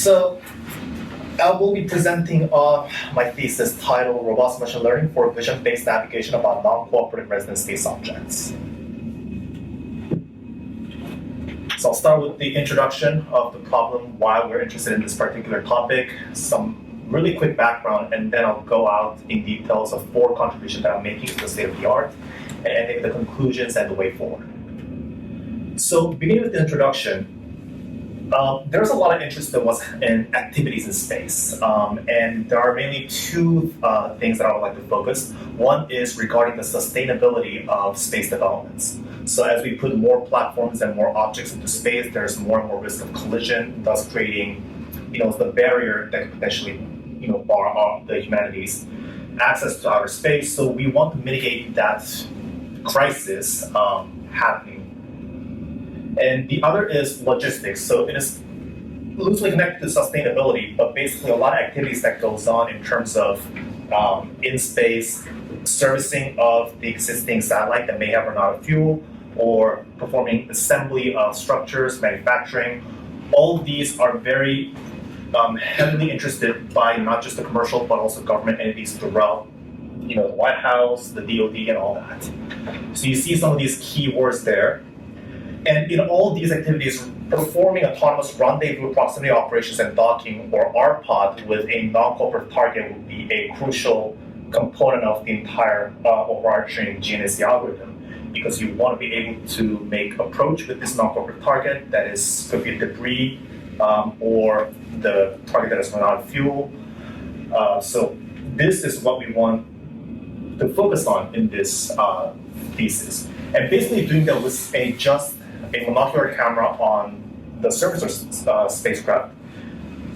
So I will be presenting on my thesis titled Robust Machine Learning for Vision-Based Navigation about Non-Cooperative Resident Space Objects. So I'll start with the introduction of the problem, why we're interested in this particular topic, some really quick background, and then I'll go out in details of 4 contributions that I'm making to the state of the art, and ending the conclusions and the way forward. So beginning with the introduction, there's a lot of interest in activities in space, and there are mainly 2 things that I would like to focus. One is regarding the sustainability of space developments. So as we put more platforms and more objects into space, there's more and more risk of collision, thus creating, the barrier that could potentially, bar off the humanity's access to outer space. So we want to mitigate that crisis happening. And the other is logistics. So it is loosely connected to sustainability, but basically a lot of activities that goes on in terms of in-space servicing of the existing satellite that may have run out of fuel, or performing assembly of structures, manufacturing. All of these are very heavily interested by not just the commercial, but also government entities throughout, the White House, the DoD, and all that. So you see some of these keywords there. And in all of these activities, performing autonomous rendezvous proximity operations and docking, or RPOD, with a non-cooperative target would be a crucial component of the entire overarching GNSS algorithm, because you want to be able to make approach with this non-cooperative target that could be debris or the target that has run out of fuel. So this is what we want to focus on in this thesis. And basically doing that with just a monocular camera on the surface of spacecraft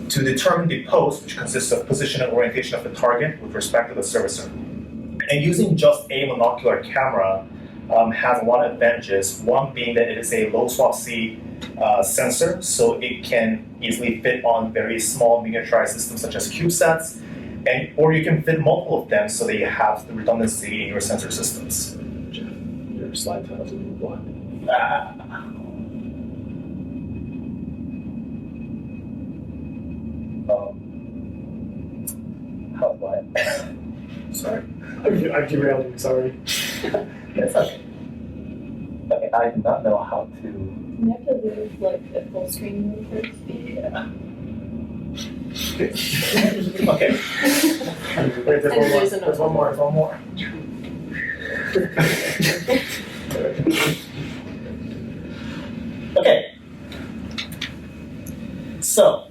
to determine the pose, which consists of position and orientation of the target with respect to the surfacer. And using just a monocular camera has a lot of advantages. One being that it is a low SWaP-C sensor, so it can easily fit on very small miniaturized systems such as CubeSats, or you can fit multiple of them so that you have the redundancy in your sensor systems. Jeff, your slide titles are what? How do I? Sorry. I've derailed you, sorry. Yes, okay. Okay, I do not know how to. You have to lose the full screen mode for speed. Okay. Wait, there's And one more. There's one more. Okay. So,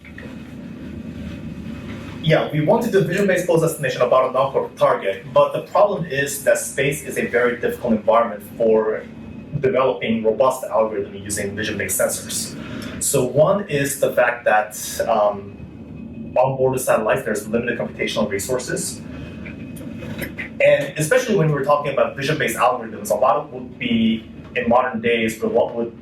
yeah, we want to do vision-based pose estimation about a non-cooperative target, but the problem is that space is a very difficult environment for developing robust algorithms using vision-based sensors. So one is the fact that on board the satellites, there's limited computational resources. And especially when we're talking about vision-based algorithms, a lot of would be, in modern days, but what would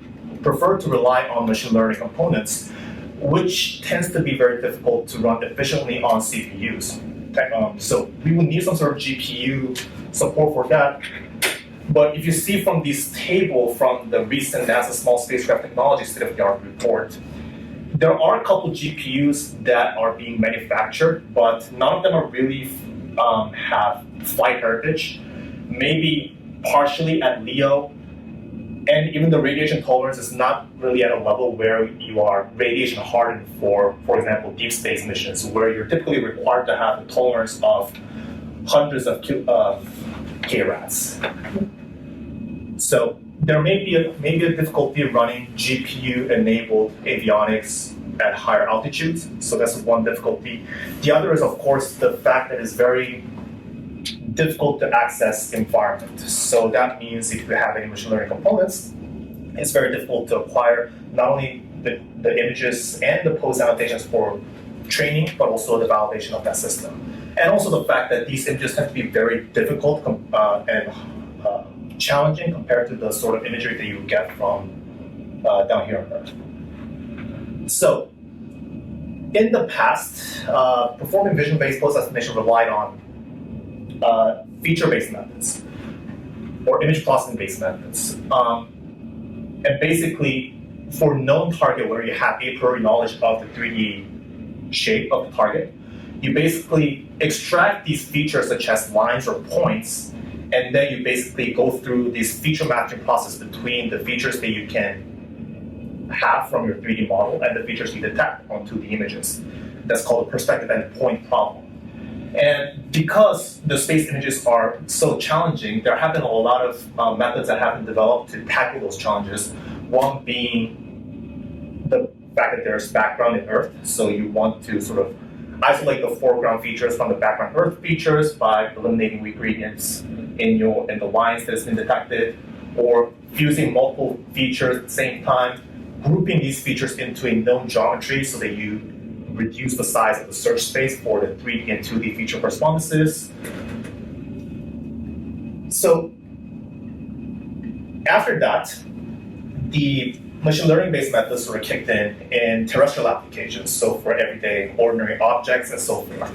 prefer to rely on machine learning components, which tends to be very difficult to run efficiently on CPUs. So we would need some sort of GPU support for that. But if you see from this table from the recent NASA Small Spacecraft Technology State-of-the-Art report, there are a couple GPUs that are being manufactured, but none of them are really have flight heritage. Maybe partially at LEO, and even the radiation tolerance is not really at a level where you are radiation hardened for example, deep space missions, where you're typically required to have a tolerance of hundreds of KRAS. So there may be a difficulty running GPU-enabled avionics at higher altitudes. So that's one difficulty. The other is, of course, the fact that it's very difficult to access environment. So that means if you have any machine learning components, it's very difficult to acquire not only the images and the pose annotations for training, but also the validation of that system. And also the fact that these images tend to be very difficult and challenging compared to the sort of imagery that you would get from down here on Earth. So in the past, performing vision-based pose estimation relied on feature-based methods or image processing-based methods. And basically, for known target where you have a priori knowledge of the 3D shape of the target, you basically extract these features such as lines or points, and then you basically go through this feature matching process between the features that you can have from your 3D model and the features you detect onto the images. That's called a perspective and point problem. And because the space images are so challenging, there have been a lot of methods that have been developed to tackle those challenges. One being the fact that there's background in Earth, so you want to sort of isolate the foreground features from the background Earth features by eliminating weak gradients in the lines that has been detected, or fusing multiple features at the same time, grouping these features into a known geometry so that you reduce the size of the search space for the 3D and 2D feature correspondences. So after that, the machine learning-based methods sort of kicked in terrestrial applications, so for everyday ordinary objects and so forth.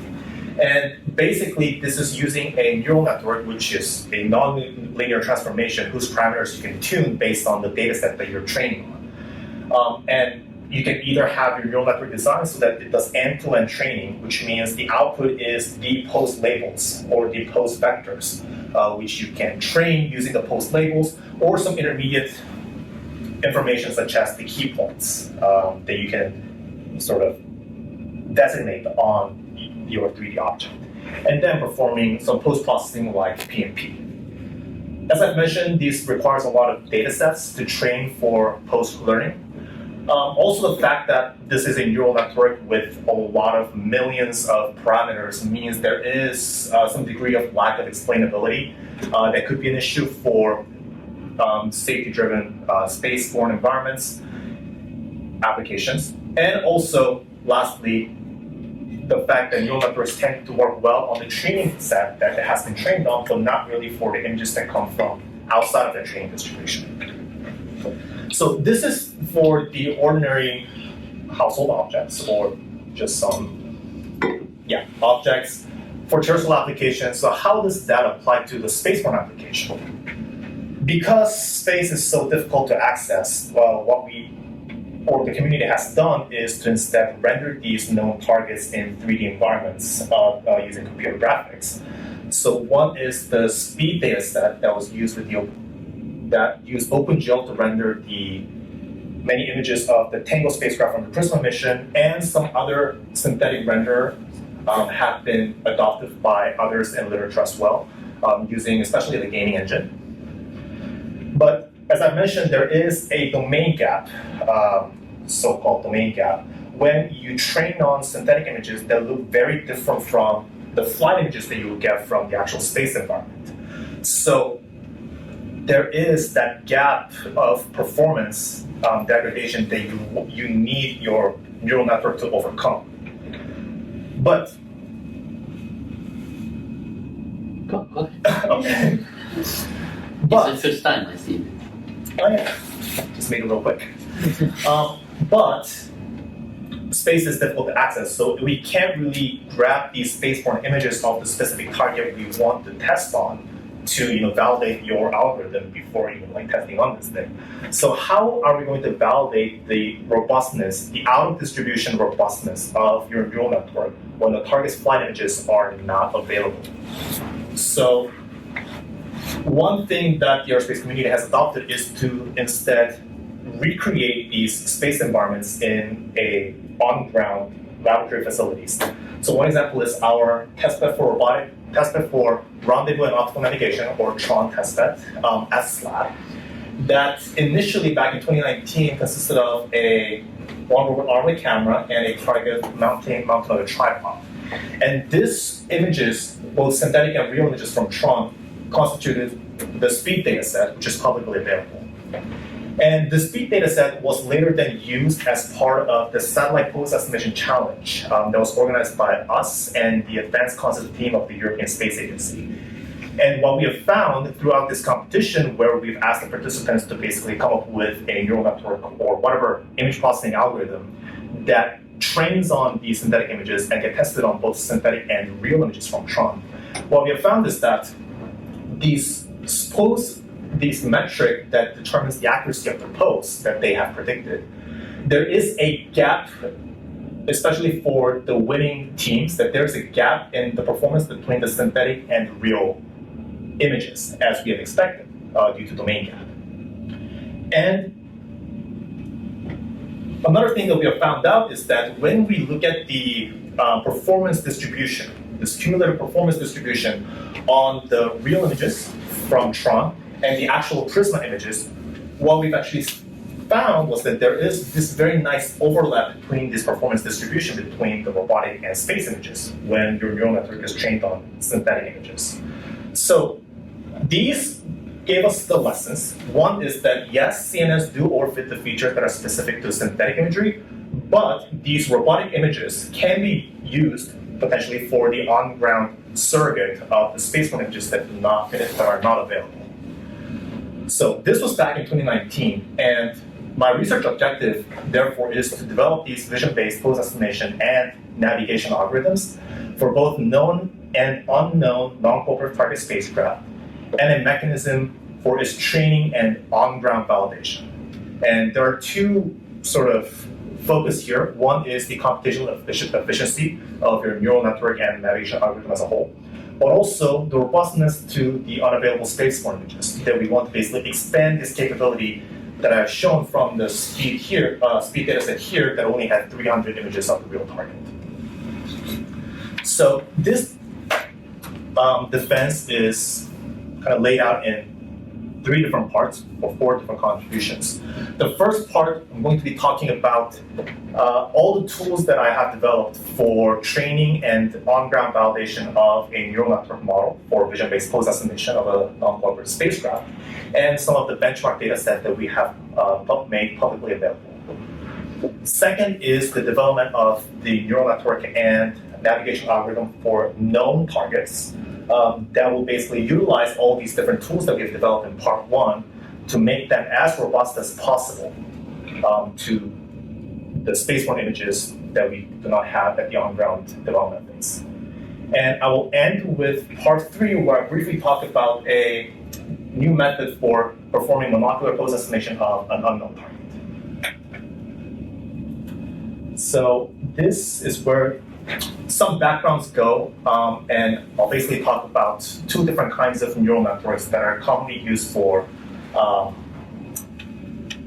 And basically, this is using a neural network, which is a non-linear transformation whose parameters you can tune based on the data set that you're training on. And you can either have your neural network designed so that it does end-to-end training, which means the output is the post labels or the post vectors, which you can train using the post labels, or some intermediate information such as the key points that you can sort of designate on your 3D object, and then performing some post-processing like PMP. As I've mentioned, this requires a lot of data sets to train for post-learning. Also, the fact that this is a neural network with a lot of millions of parameters means there is some degree of lack of explainability that could be an issue for safety-driven space-borne environments applications. And also, lastly, the fact that neural networks tend to work well on the training set that it has been trained on, but not really for the images that come from outside of the training distribution. So this is for the ordinary household objects, or just some objects for terrestrial applications. So how does that apply to the spaceborne application? Because space is so difficult to access, well, what the community has done is to instead render these known targets in 3D environments using computer graphics. So one is the speed data set that was used that used OpenGL to render the many images of the Tango spacecraft from the Prisma mission, and some other synthetic render have been adopted by others in literature as well, using especially the gaming engine. But as I mentioned, there is a domain gap, so-called domain gap, when you train on synthetic images that look very different from the flight images that you would get from the actual space environment. So there is that gap of performance degradation that you need your neural network to overcome. But okay. But it's the first time I see it. Oh yeah, just make it real quick. But space is difficult to access, so we can't really grab these spaceborne images of the specific target we want to test on to validate your algorithm before even testing on this thing. So how are we going to validate the robustness, the out-of-distribution robustness of your neural network when the target's flight images are not available? So one thing that the aerospace community has adopted is to instead recreate these space environments in on-ground laboratory facilities. So one example is our testbed for rendezvous and optical navigation, or TRON testbed at SLAB, that initially back in 2019 consisted of a one array camera and a target mounted on a tripod. And these images, both synthetic and real images from TRON, constituted the speed data set, which is publicly available. And the speed data set was later then used as part of the Satellite Pose Estimation Challenge that was organized by us and the Advanced Concept team of the European Space Agency. And what we have found throughout this competition, where we've asked the participants to basically come up with a neural network or whatever image processing algorithm that trains on these synthetic images and get tested on both synthetic and real images from TRON, what we have found is that these metric that determines the accuracy of the pose that they have predicted, there is a gap especially for the winning teams, that there's a gap in the performance between the synthetic and real images, as we had expected, due to domain gap. And another thing that we have found out is that when we look at the performance distribution, this cumulative performance distribution on the real images from Tron and the actual Prisma images, what we've actually found was that there is this very nice overlap between this performance distribution between the robotic and space images when your neural network is trained on synthetic images. So these gave us the lessons. One is that yes, CNNs do overfit the features that are specific to synthetic imagery, but these robotic images can be used potentially for the on-ground surrogate of the spaceborne images that are not available. So this was back in 2019, and my research objective, therefore, is to develop these vision-based pose estimation and navigation algorithms for both known and unknown non-cooperative target spacecraft, and a mechanism for its training and on-ground validation. And there are two sort of focus here. One is the computational efficiency of your neural network and navigation algorithm as a whole, but also the robustness to the unavailable spaceborne images, that we want to basically expand this capability that I've shown from the speed data set here that only had 300 images of the real target. So this defense is kind of laid out in 3 different parts or 4 different contributions. The first part, I'm going to be talking about all the tools that I have developed for training and on-ground validation of a neural network model for vision-based pose estimation of a non-cooperative spacecraft, and some of the benchmark data set that we have made publicly available. Second is the development of the neural network and navigation algorithm for known targets that will basically utilize all these different tools that we've developed in part 1 to make them as robust as possible to the spaceborne images that we do not have at the on-ground development phase. And I will end with part 3, where I briefly talk about a new method for performing monocular pose estimation of an unknown target. So this is where some backgrounds go, and I'll basically talk about 2 different kinds of neural networks that are commonly used for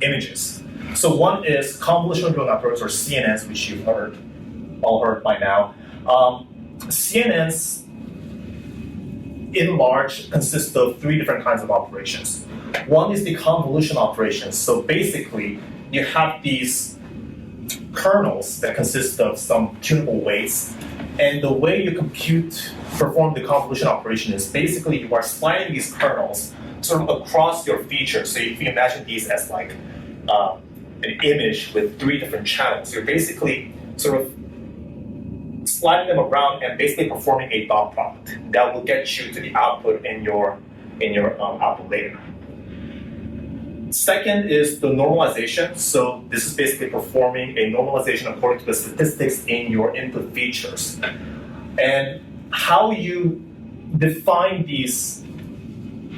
images. So one is convolutional neural networks, or CNNs, which you've all heard by now. CNNs, in large, consist of 3 different kinds of operations. One is the convolution operations. So basically, you have these kernels that consist of some tunable weights, and the way you perform the convolution operation is basically you are sliding these kernels sort of across your features. So if you imagine these as like an image with 3 different channels, you're basically sort of sliding them around and basically performing a dot product that will get you to the output in your output later. Second is the normalization. So this is basically performing a normalization according to the statistics in your input features. And how you define these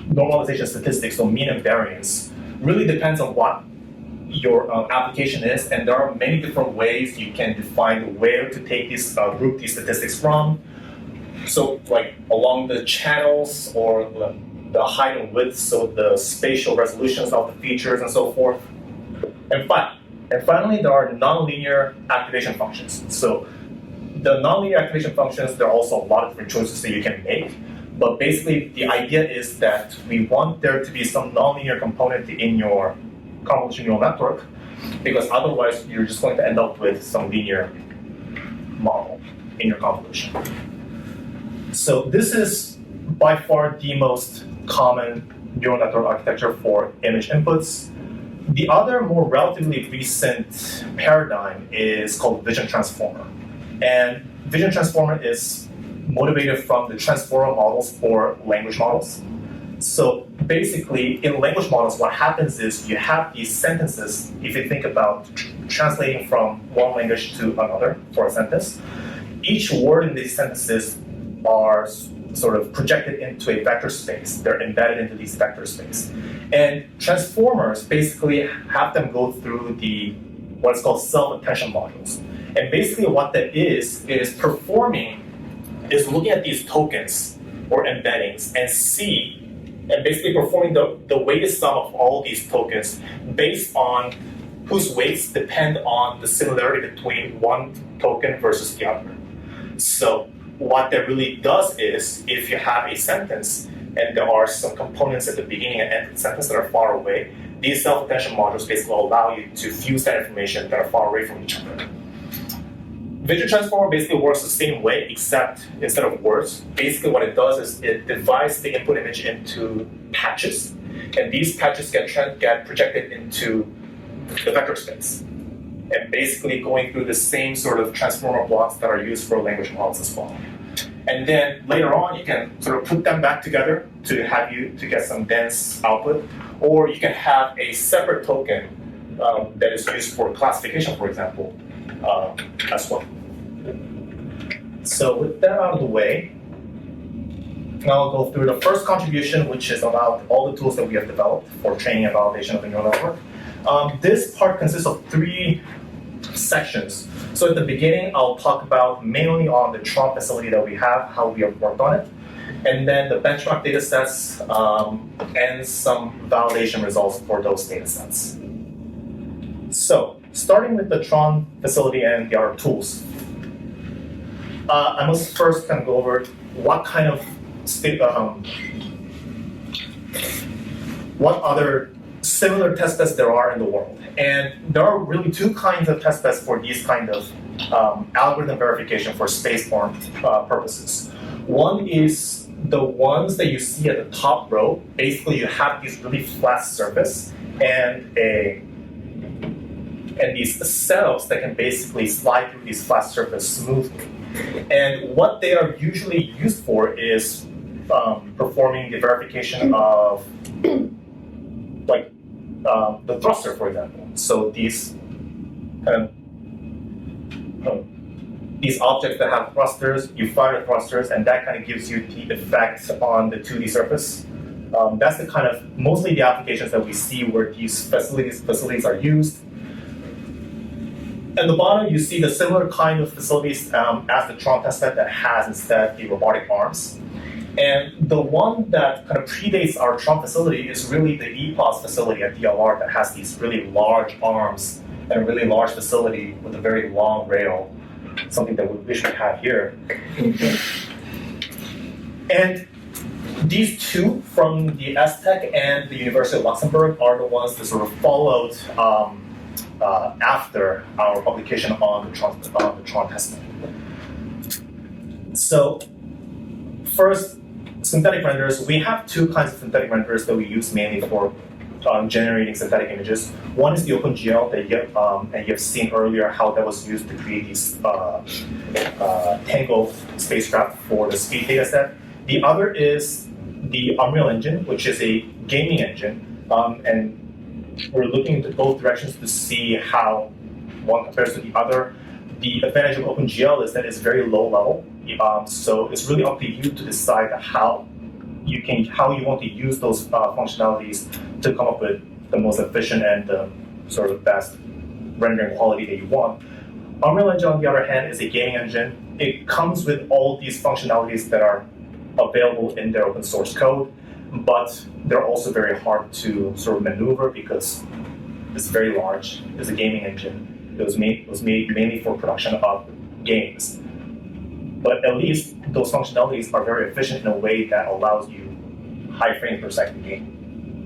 normalization statistics, or mean and variance, really depends on what your application is, and there are many different ways you can define where to take these group these statistics from. So like along the channels, or the height and width, so the spatial resolutions of the features and so forth. And finally, there are nonlinear activation functions. So the nonlinear activation functions, there are also a lot of different choices that you can make. But basically, the idea is that we want there to be some nonlinear component in your convolutional neural network, because otherwise you're just going to end up with some linear model in your convolution. So this is by far the most common neural network architecture for image inputs. The other more relatively recent paradigm is called vision transformer. And vision transformer is motivated from the transformer models for language models. So basically, in language models, what happens is you have these sentences. If you think about translating from one language to another for a sentence, each word in these sentences are sort of projected into a vector space. They're embedded into these vector space. And transformers basically have them go through what's called self-attention modules. And basically what that is looking at these tokens or embeddings and basically performing the weighted sum of all these tokens based on whose weights depend on the similarity between one token versus the other. So what that really does is, if you have a sentence and there are some components at the beginning and end of the sentence that are far away, these self-attention modules basically allow you to fuse that information that are far away from each other. Vision transformer basically works the same way, except instead of words, basically what it does is it divides the input image into patches, and these patches get projected into the vector space, and basically going through the same sort of transformer blocks that are used for language models as well. And then later on, you can sort of put them back together to get some dense output, or you can have a separate token that is used for classification, for example, as well. So with that out of the way, now I'll go through the first contribution, which is about all the tools that we have developed for training and validation of the neural network. This part consists of 3 sections. So at the beginning, I'll talk about mainly on the Tron facility that we have, how we have worked on it, and then the benchmark data sets and some validation results for those data sets. So starting with the Tron facility and the other tools, I must first kind of go over what kind of what other similar test beds there are in the world. And there are really 2 kinds of test beds for these kind of algorithm verification for spaceborne purposes. One is the ones that you see at the top row. Basically, you have these really flat surface and these setups that can basically slide through these flat surface smoothly. And what they are usually used for is performing the verification of like the thruster, for example. So these these objects that have thrusters, you fire the thrusters, and that kind of gives you the effect on the 2D surface. That's the kind of mostly the applications that we see where these facilities are used. At the bottom, you see the similar kind of facilities as the Tron testbed that has instead the robotic arms. And the one that kind of predates our Tron facility is really the EPOS facility at DLR that has these really large arms and a really large facility with a very long rail, something that we wish we had here. And these 2 from the STech and the University of Luxembourg are the ones that sort of followed after our publication on the Tron testbed. So first, synthetic renders. We have 2 kinds of synthetic renders that we use mainly for generating synthetic images. One is the OpenGL that you have seen earlier how that was used to create these Tango spacecraft for the speed data set. The other is the Unreal Engine, which is a gaming engine, and we're looking into both directions to see how one compares to the other. The advantage of OpenGL is that it's very low level, so it's really up to you to decide how you want to use those functionalities to come up with the most efficient and sort of best rendering quality that you want. Unreal Engine, on the other hand, is a gaming engine. It comes with all these functionalities that are available in their open source code, but they're also very hard to sort of maneuver because it's very large. It's a gaming engine. It was made mainly for production of games. But at least those functionalities are very efficient in a way that allows you high frames per second game.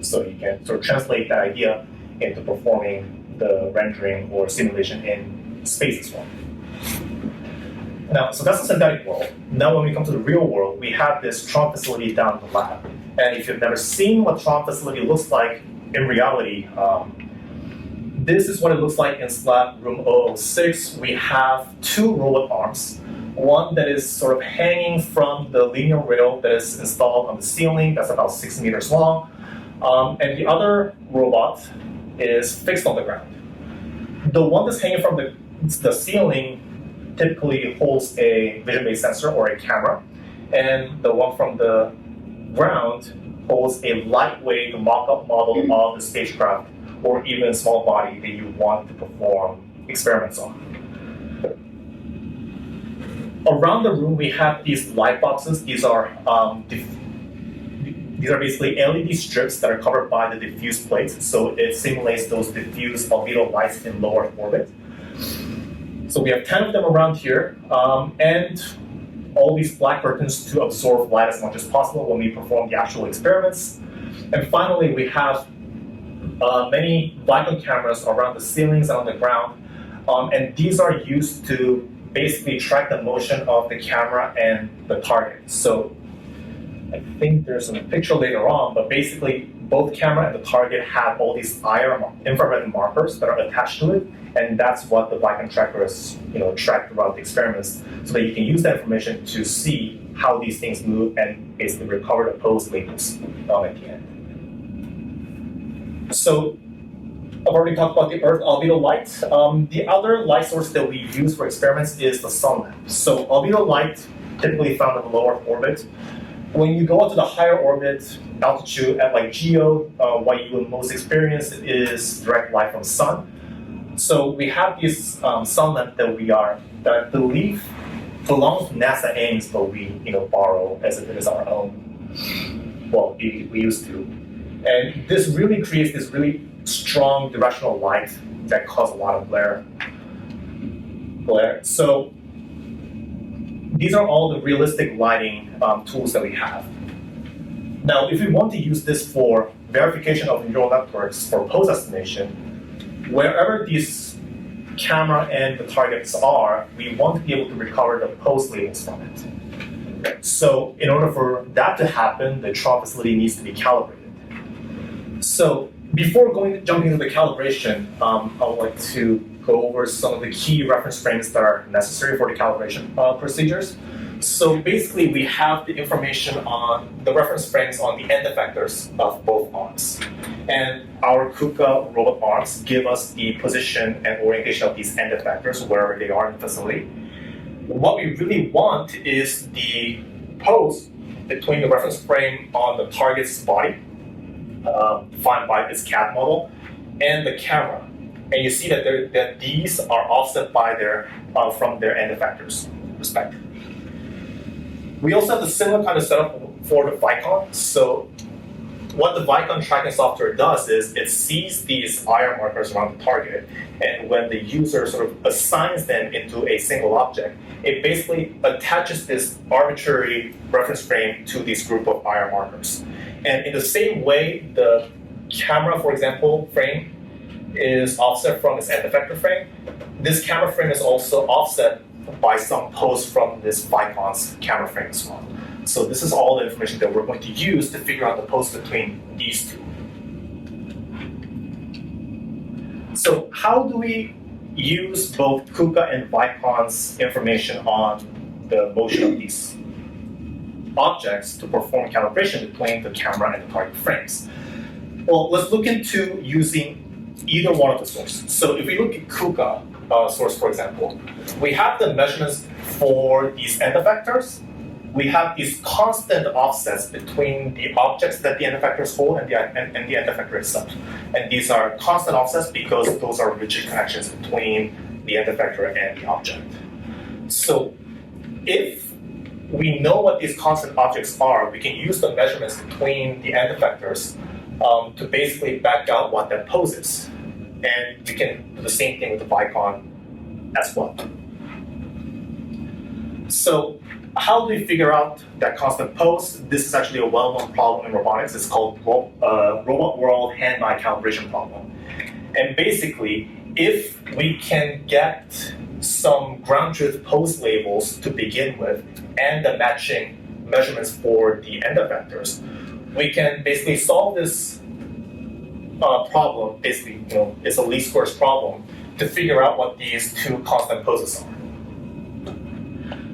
So you can sort of translate that idea into performing the rendering or simulation in space as well. Now, so that's the synthetic world. Now when we come to the real world, we have this Tron facility down in the lab. And if you've never seen what Tron facility looks like in reality, this is what it looks like in Lab Room 006. We have 2 robot arms. One that is sort of hanging from the linear rail that is installed on the ceiling, that's about 6 meters long. And the other robot is fixed on the ground. The one that's hanging from the ceiling typically holds a vision-based sensor or a camera, and the one from the ground holds a lightweight mock-up model of the spacecraft or even a small body that you want to perform experiments on. Around the room, we have these light boxes. These are basically LED strips that are covered by the diffuse plates. So it simulates those diffuse albedo lights in low Earth orbit. So we have 10 of them around here, and all these black curtains to absorb light as much as possible when we perform the actual experiments. And finally, we have many Vicon cameras around the ceilings and on the ground, and these are used to basically track the motion of the camera and the target. So I think there's a picture later on, but basically both camera and the target have all these IR infrared markers that are attached to it, and that's what the Vicon trackers track throughout the experiments, so that you can use that information to see how these things move and basically recover the pose labels at the end. So I've already talked about the Earth albedo light. The other light source that we use for experiments is the sun lamp. So albedo light, typically found in the low Earth orbit. When you go out to the higher orbit altitude at like GEO, what you will most experience is direct light from sun. So we have this sun lamp that I believe belongs to NASA Ames, but we borrow as if it is our own. Well, we used to. And this really creates this really strong directional light that causes a lot of glare. So these are all the realistic lighting tools that we have. Now, if we want to use this for verification of neural networks for pose estimation, wherever these camera and the targets are, we want to be able to recover the pose labels from it. So in order for that to happen, the Tron facility needs to be calibrated. So before jumping into the calibration, I would like to go over some of the key reference frames that are necessary for the calibration procedures. So basically, we have the information on the reference frames on the end effectors of both arms. And our KUKA robot arms give us the position and orientation of these end effectors wherever they are in the facility. What we really want is the pose between the reference frame on the target's body, defined by this CAD model, and the camera. And you see that these are offset by from their end effectors, respectively. We also have the similar kind of setup for the Vicon. So what the Vicon tracking software does is it sees these IR markers around the target, and when the user sort of assigns them into a single object, it basically attaches this arbitrary reference frame to this group of IR markers. And in the same way, the camera, for example, frame is offset from its end effector frame, this camera frame is also offset by some pose from this Vicon's camera frame as well. So this is all the information that we're going to use to figure out the pose between these two. So how do we use both KUKA and Vicon's information on the motion of these objects to perform calibration between the camera and the target frames? Well, let's look into using either one of the sources. So if we look at KUKA source, for example, we have the measurements for these end effectors. We have these constant offsets between the objects that the end effectors hold and the end effector itself. And these are constant offsets because those are rigid connections between the end effector and the object. So if we know what these constant objects are, we can use the measurements between the end effectors to basically back out what that pose is. And we can do the same thing with the Vicon as well. So how do we figure out that constant pose? This is actually a well-known problem in robotics. It's called Robot World Hand-Eye Calibration Problem. And basically, if we can get some ground truth pose labels to begin with and the matching measurements for the end effectors, we can basically solve this problem. Basically, it's a least squares problem to figure out what these two constant poses are.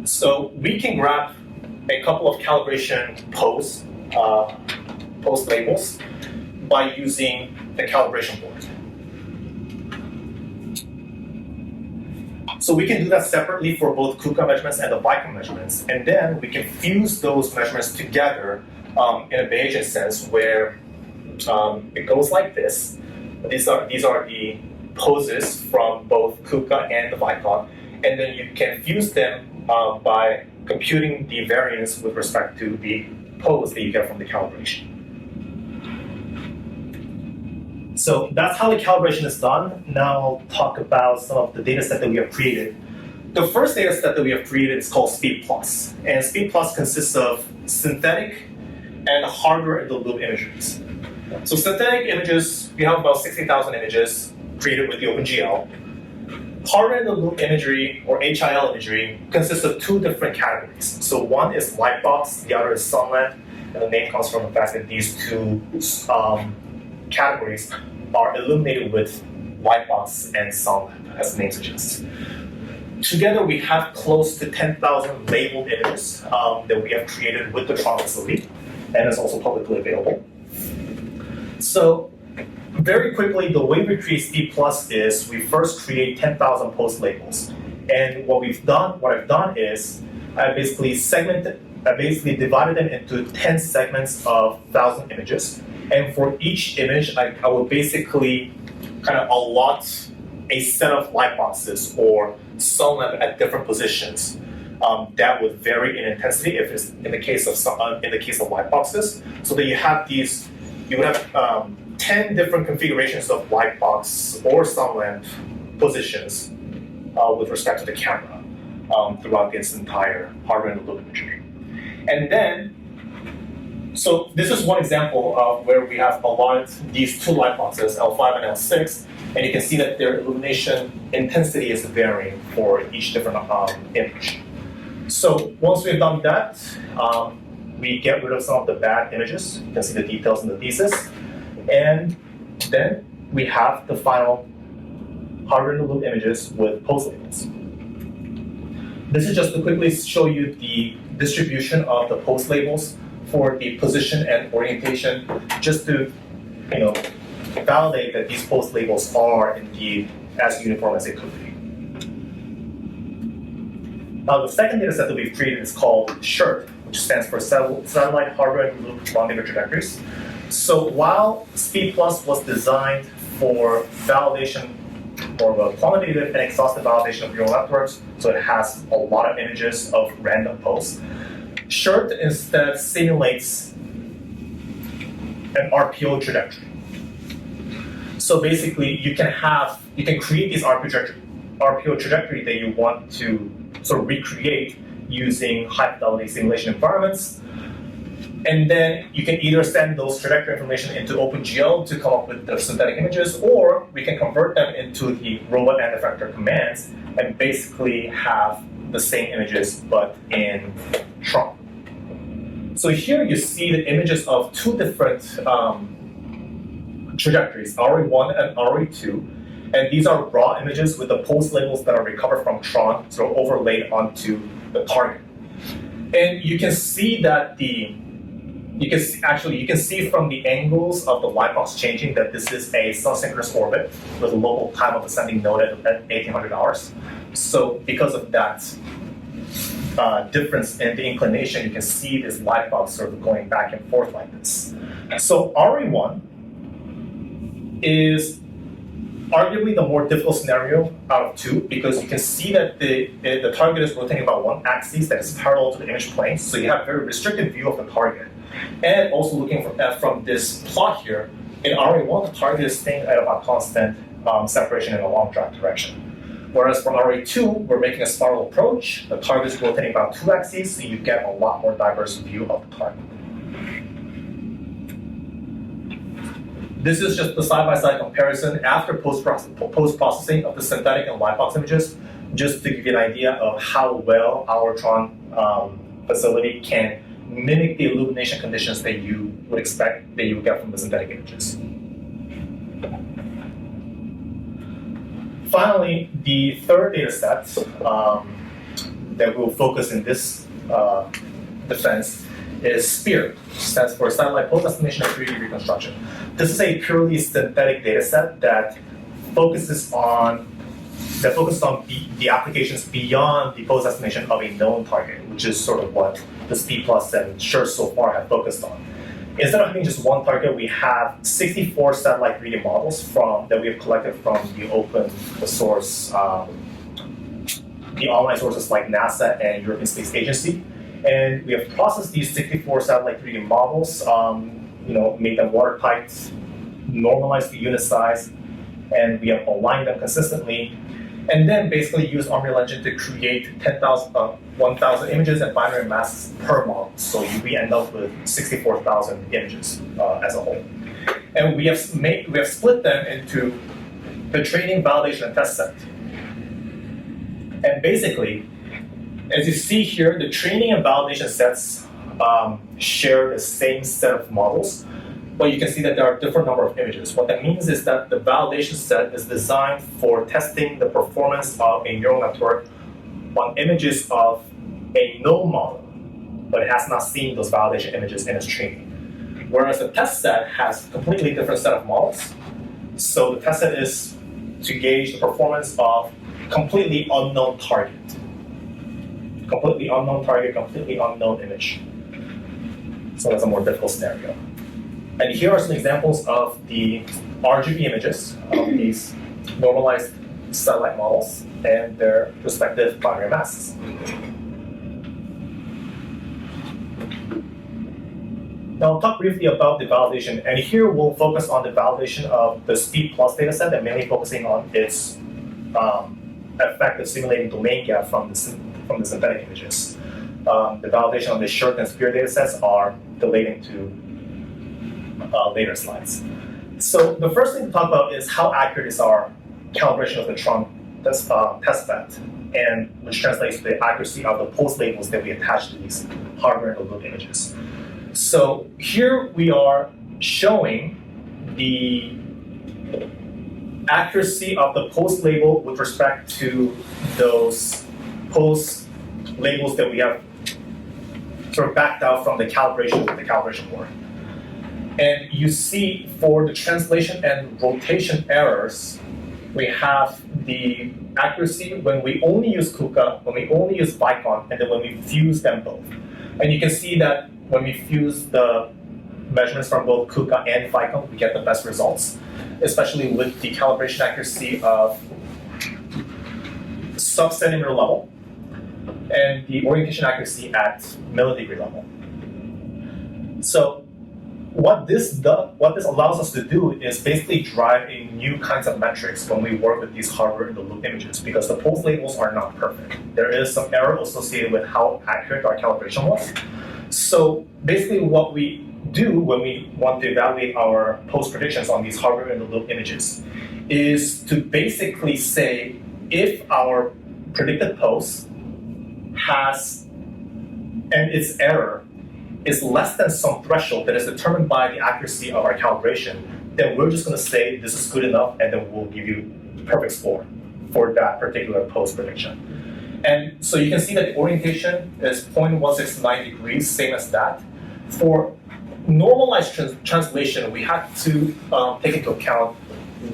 So we can grab a couple of calibration pose labels by using the calibration board. So we can do that separately for both KUKA measurements and the Vicon measurements, and then we can fuse those measurements together in a Bayesian sense, where it goes like this. These are the poses from both KUKA and the Vicon, and then you can fuse them by computing the variance with respect to the pose that you get from the calibration. So that's how the calibration is done. Now I'll talk about some of the data set that we have created. The first data set that we have created is called Speed Plus. And Speed Plus consists of synthetic and hardware-in-the-loop images. So synthetic images, we have about 60,000 images created with the OpenGL. Hardware-in-the-loop imagery, or HIL imagery, consists of two different categories. So one is Lightbox, the other is Sunland, and the name comes from the fact that these two categories are illuminated with Lightbox and Sunland, as the name suggests. Together, we have close to 10,000 labeled images that we have created with the Tron facility, and it's also publicly available. So, very quickly, the way we create Speed Plus is we first create 10,000 post labels, and what I've done is I basically divided them into 10 segments of 1,000 images, and for each image, I will basically kind of allot a set of light boxes or sunland at different positions that would vary in intensity if it's in the case of light boxes, so that you would have 10 different configurations of light box or sunland positions with respect to the camera throughout its entire hardware-in-the-loop imagery. And then, so this is one example of where we have allotted these two light boxes, L5 and L6, and you can see that their illumination intensity is varying for each different image. So once we've done that, we get rid of some of the bad images. You can see the details in the thesis. And then we have the final hardware-in-the-loop images with pose labels. This is just to quickly show you the distribution of the pose labels for the position and orientation, just to validate that these pose labels are indeed as uniform as they could be. Now, the second data set that we've created is called SHIRT, which stands for Satellite Hardware-in-the-Loop Rendezvous Trajectories. So while Speed Plus was designed for validation or quantitative and exhaustive validation of neural networks, so it has a lot of images of random pose, SHIRT instead simulates an RPO trajectory. So basically, you can create these RPO trajectory that you want to sort of recreate using high-fidelity simulation environments. And then you can either send those trajectory information into OpenGL to come up with the synthetic images, or we can convert them into the robot and effector commands and basically have the same images but in Tron. So here you see the images of two different trajectories, RE1 and RE2. And these are raw images with the pose labels that are recovered from Tron, sort of overlaid onto the target. And you can see that you can see from the angles of the light box changing that this is a sun-synchronous orbit with a local time of ascending node at 1800 hours. So because of that difference in the inclination, you can see this light box sort of going back and forth like this. So RE1 is arguably the more difficult scenario out of two, because you can see that the target is rotating about one axis that is parallel to the image plane, so you have a very restricted view of the target. And also looking from this plot here, in RE1, the target is staying at about constant separation in a long drag direction. Whereas for RE2, we're making a spiral approach, the target is rotating about two axes, so you get a lot more diverse view of the target. This is just the side-by-side comparison after post-processing of the synthetic and light box images, just to give you an idea of how well our Tron facility can mimic the illumination conditions that you would expect that you would get from the synthetic images. Finally, the third data set that we'll focus in this defense is SPEAR, which stands for Satellite Post-Estimation and 3D Reconstruction. This is a purely synthetic data set that focuses on the applications beyond the post-estimation of a known target, which is sort of what the Speed Plus and SHIRT so far have focused on. Instead of having just one target, we have 64 satellite 3D models that we have collected from the open source the online sources like NASA and European Space Agency. And we have processed these 64 satellite 3D models, made them watertight, normalized the unit size, and we have aligned them consistently. And then basically use Unreal Engine to create 1,000 images and binary masks per model. So we end up with 64,000 images as a whole. And we have split them into the training, validation, and test set. And basically, as you see here, the training and validation sets share the same set of models, but you can see that there are a different number of images. What that means is that the validation set is designed for testing the performance of a neural network on images of a known model, but it has not seen those validation images in its training. Whereas the test set has a completely different set of models. So the test set is to gauge the performance of completely unknown target. Completely unknown target, completely unknown image. So that's a more difficult scenario. And here are some examples of the RGB images of these normalized satellite models and their respective binary masks. Now I'll talk briefly about the validation, and here we'll focus on the validation of the Speed Plus dataset and mainly focusing on its effect of simulating domain gap from the synthetic images. The validation of the Short and Spear datasets are delayed into later slides. So the first thing to talk about is how accurate is our calibration of the Tron test bed, and which translates to the accuracy of the post labels that we attach to these hardware-in-the-loop images. So here we are showing the accuracy of the post label with respect to those post labels that we have sort of backed out from the calibration board. And you see for the translation and rotation errors, we have the accuracy when we only use KUKA, when we only use Vicon, and then when we fuse them both. And you can see that when we fuse the measurements from both KUKA and Vicon, we get the best results, especially with the calibration accuracy of sub-centimeter level and the orientation accuracy at millidegree level. So what this allows us to do is basically drive in new kinds of metrics when we work with these hardware-in-the-loop images, because the post labels are not perfect. There is some error associated with how accurate our calibration was. So basically what we do when we want to evaluate our post predictions on these hardware-in-the-loop images is to basically say if our predicted post has, and its error is less than some threshold that is determined by the accuracy of our calibration, then we're just going to say this is good enough, and then we'll give you perfect score for that particular post prediction. And so you can see that the orientation is 0.169 degrees, same as that. For normalized translation, we had to take into account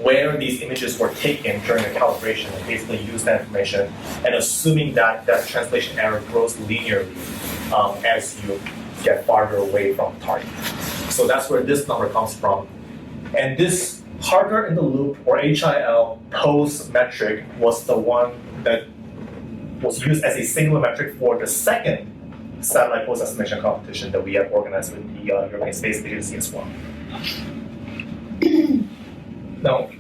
where these images were taken during the calibration and basically use that information, and assuming that that translation error grows linearly as you get farther away from the target. So that's where this number comes from. And this hardware-in-the-loop, or HIL, pose metric was the one that was used as a singular metric for the second satellite pose estimation competition that we have organized with the European Space Agency as well. Now,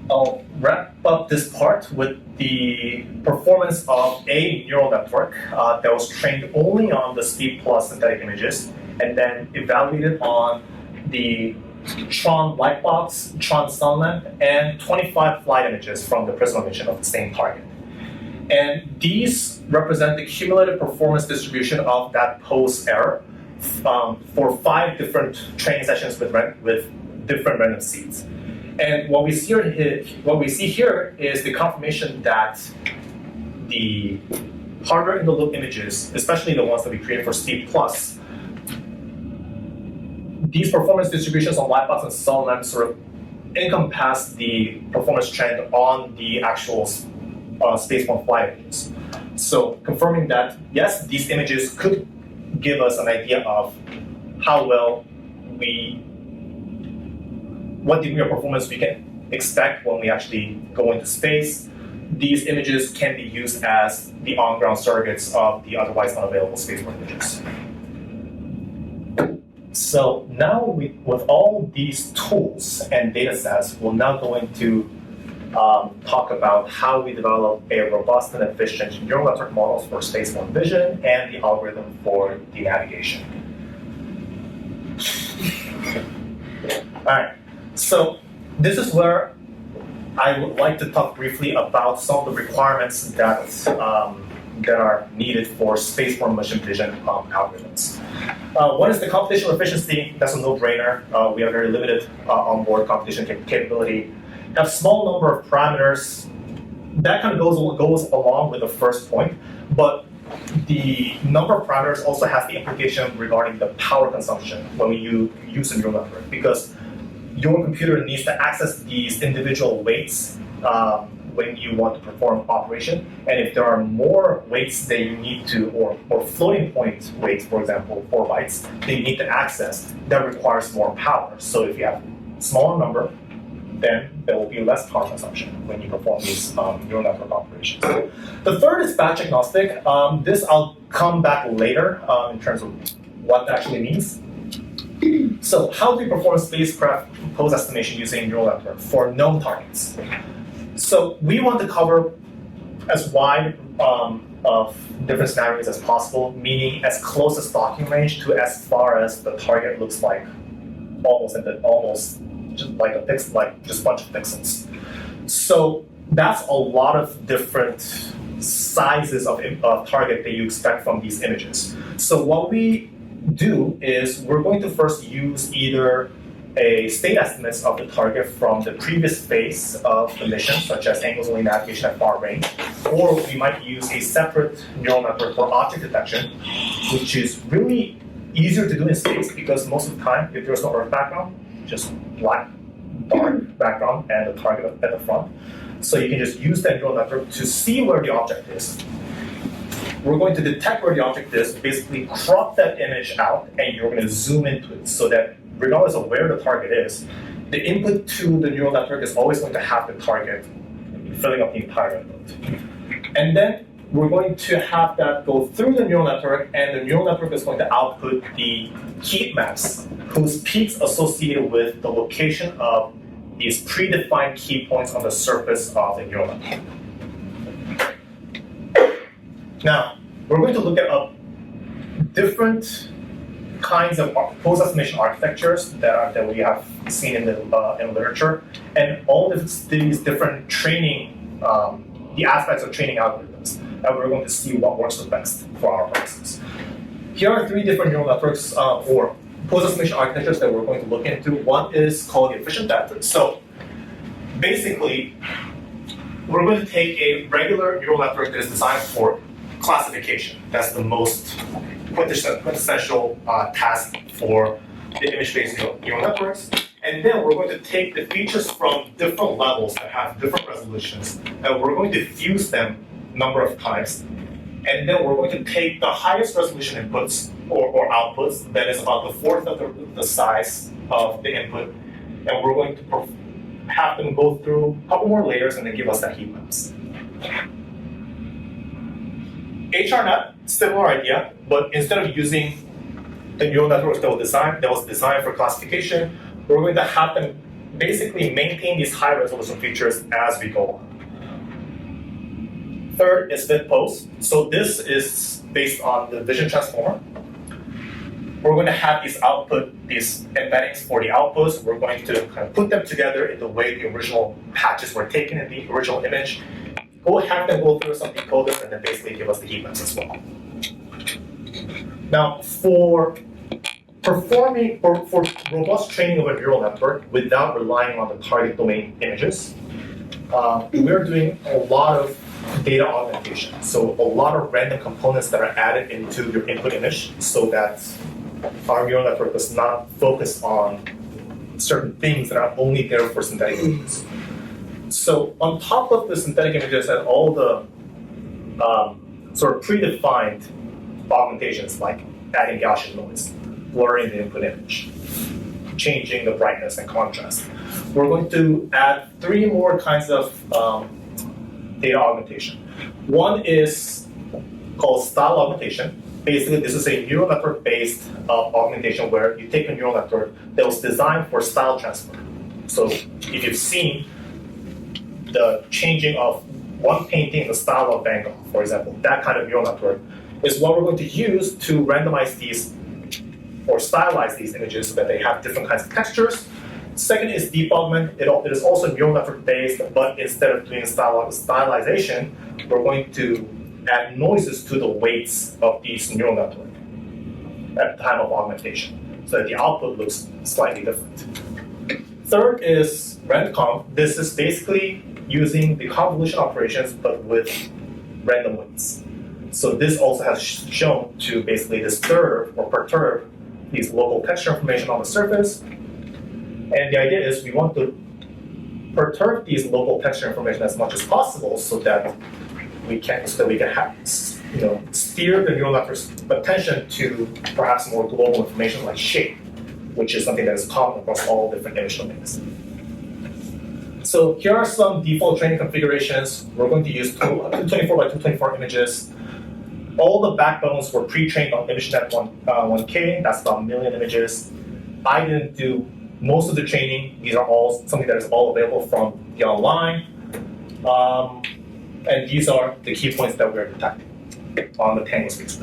I'll wrap up this part with the performance of a neural network that was trained only on the Speed Plus synthetic images and then evaluated on the Tron Lightbox, Tron Sunlamp, and 25 flight images from the Prisma mission of the same target. And these represent the cumulative performance distribution of that pose error for 5 different training sessions with different random seeds. And what we see here is the confirmation that the hardware-in-the-loop images, especially the ones that we created for Speed Plus, these performance distributions on Lightbox and Sunlamp sort of encompass the performance trend on the actual spaceborne flight images. So confirming that, yes, these images could give us an idea of how well what degree of performance we can expect when we actually go into space. these images can be used as the on-ground surrogates of the otherwise unavailable spaceborne images. So now with all these tools and data sets, we're now going to talk about how we develop a robust and efficient neural network models for spaceborne vision and the algorithm for the navigation. All right, so this is where I would like to talk briefly about some of the requirements that are needed for spaceborne machine vision algorithms. One is the computational efficiency. That's a no-brainer. We have very limited onboard computation capability. Have small number of parameters. That kind of goes along with the first point, but the number of parameters also has the implication regarding the power consumption when you use a neural network, because your computer needs to access these individual weights when you want to perform operation. And if there are more weights that you need to, or floating point weights, for example, 4 bytes, that you need to access, that requires more power. So if you have a smaller number, then there will be less power consumption when you perform these neural network operations. The third is batch agnostic. This I'll come back later in terms of what that actually means. So how do we perform spacecraft pose estimation using neural network for known targets? So we want to cover as wide of different scenarios as possible, meaning as close as docking range to as far as the target looks like almost just like a pixel, like just a bunch of pixels. So that's a lot of different sizes of target that you expect from these images. So what we do is we're going to first use either a state estimates of the target from the previous phase of the mission, such as angles-only navigation at far range, or we might use a separate neural network for object detection, which is really easier to do in space because most of the time, if there's no Earth background, just black, dark background and the target at the front. So you can just use that neural network to see where the object is. We're going to detect where the object is, basically crop that image out, and you're going to zoom into it so that regardless of where the target is, the input to the neural network is always going to have the target filling up the entire input. And then we're going to have that go through the neural network, and the neural network is going to output the heat maps whose peaks associated with the location of these predefined key points on the surface of the neural network. Now, we're going to look at different kinds of pose estimation architectures that we have seen in literature, and all of these different training, the aspects of training algorithms, and we're going to see what works the best for our purposes. Here are 3 different neural networks or pose estimation architectures that we're going to look into. One is called the efficient method. So basically, we're going to take a regular neural network that is designed for classification. That's the most quintessential task for the image-based neural networks. And then we're going to take the features from different levels that have different resolutions, and we're going to fuse them a number of times. And then we're going to take the highest resolution inputs or outputs, that is about the fourth of the size of the input, and we're going to have them go through a couple more layers and then give us that heat maps. HRNet, similar idea, but instead of using the neural networks that was designed for classification, we're going to have them basically maintain these high resolution features as we go on. Third is fit pose. So this is based on the vision transformer. We're going to have these embeddings for the outputs. We're going to kind of put them together in the way the original patches were taken in the original image. Have them go through some decoders and then basically give us the heat maps as well. Now, for robust training of a neural network without relying on the target domain images, we're doing a lot of data augmentation. So a lot of random components that are added into your input image so that our neural network does not focus on certain things that are only there for synthetic images. So on top of the synthetic images and all the sort of predefined augmentations like adding Gaussian noise, blurring the input image, changing the brightness and contrast, we're going to add 3 more kinds of data augmentation. One is called style augmentation. Basically, this is a neural network-based augmentation where you take a neural network that was designed for style transfer. So if you've seen the changing of one painting in the style of Van Gogh, for example, that kind of neural network is what we're going to use to randomize these or stylize these images so that they have different kinds of textures. Second is deep augment. It is also neural network based, but instead of doing stylization, we're going to add noises to the weights of these neural network at the time of augmentation, so that the output looks slightly different. Third is randconv. This is basically using the convolution operations, but with random weights. So this also has shown to basically disturb or perturb these local texture information on the surface. And the idea is we want to perturb these local texture information as much as possible so that we can have, steer the neural network's attention to perhaps more global information like shape, which is something that is common across all different image domains. So here are some default training configurations. We're going to use 224 by 224 images. All the backbones were pre-trained on ImageNet 1K. That's about 1 million images. I didn't do most of the training. These are all something that is all available from the online. And these are the key points that we're detecting on the Tango space.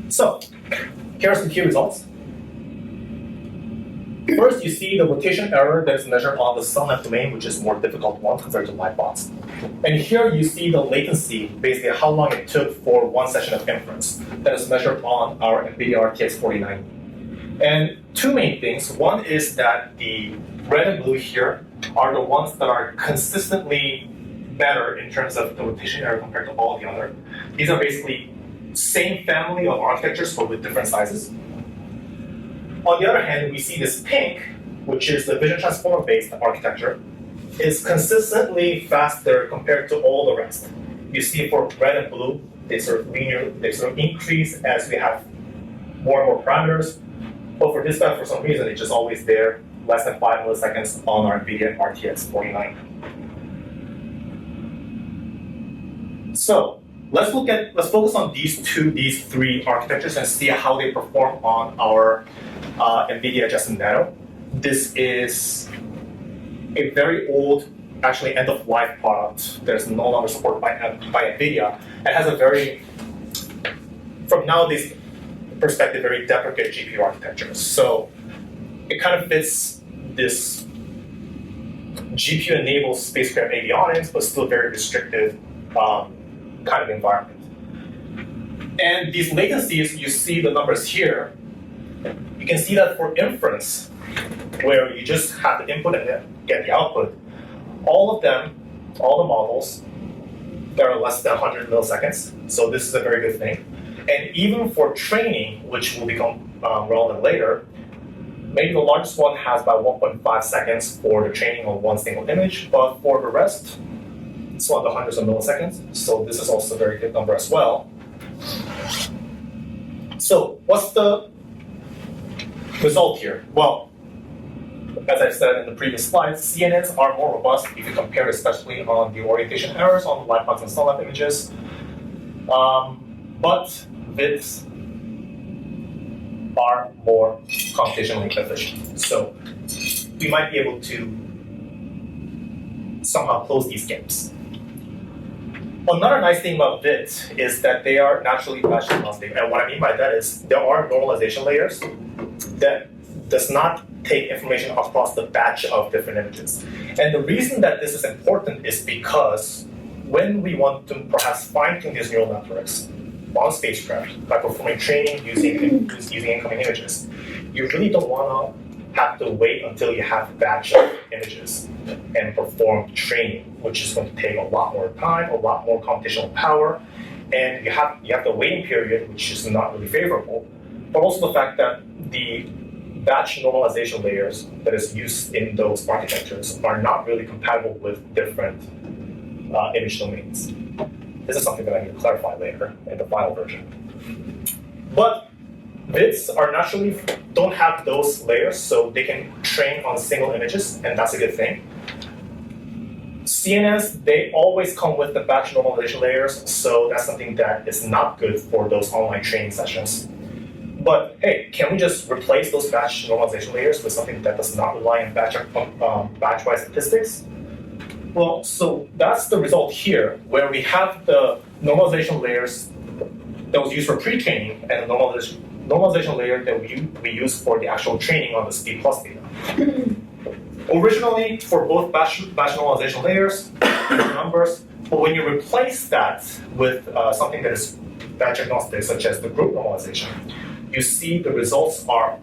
So here are some key results. First, you see the rotation error that is measured on the sunleft domain, which is a more difficult one compared to light box. And here you see the latency, basically how long it took for one session of inference that is measured on our NVIDIA RTX 4090. And two main things. One is that the red and blue here are the ones that are consistently better in terms of the rotation error compared to all the other. These are basically same family of architectures but with different sizes. On the other hand, we see this pink, which is the vision transformer-based architecture, is consistently faster compared to all the rest. You see for red and blue, they sort of increase as we have more and more parameters. But for this guy, for some reason, it's just always there, less than 5 milliseconds on our NVIDIA RTX 4090. So let's focus on these three architectures and see how they perform on our NVIDIA Jetson Nano. This is a very old, actually end-of-life product that is no longer supported by NVIDIA. It has a very, from nowadays perspective, very deprecated GPU architecture. So it kind of fits this GPU-enabled spacecraft avionics, but still very restricted kind of environment. And these latencies, you see the numbers here. You can see that for inference, where you just have the input and then get the output, all of them, all the models, that are less than 100 milliseconds. So this is a very good thing. And even for training, which will become relevant later, maybe the largest one has about 1.5 seconds for the training of one single image, but for the rest, it's one of the hundreds of milliseconds. So this is also a very good number as well. So what's the result here? Well, as I've said in the previous slides, CNNs are more robust if you compare, especially on the orientation errors on the light box and sunlight images. But VITs are more computationally efficient. So we might be able to somehow close these gaps. Another nice thing about VIT is that they are naturally batch agnostic. And what I mean by that is there are normalization layers that does not take information across the batch of different images. And the reason that this is important is because when we want to perhaps fine-tune these neural networks on spacecraft by performing training using incoming images, you really don't want to have to wait until you have a batch of images and perform training, which is going to take a lot more time, a lot more computational power, and you have the waiting period, which is not really favorable, but also the fact that the batch normalization layers that is used in those architectures are not really compatible with different image domains. This is something that I need to clarify later in the final version. But VITs are naturally don't have those layers, so they can train on single images, and that's a good thing. CNNs, they always come with the batch normalization layers, so that's something that is not good for those online training sessions. But hey, can we just replace those batch normalization layers with something that does not rely on batch-wise statistics? Well, so that's the result here, where we have the normalization layers that was used for pre-training and the normalization layer that we use for the actual training on the speed plus data. Originally, for both batch normalization layers, numbers, but when you replace that with something that is batch agnostic, such as the group normalization, you see the results are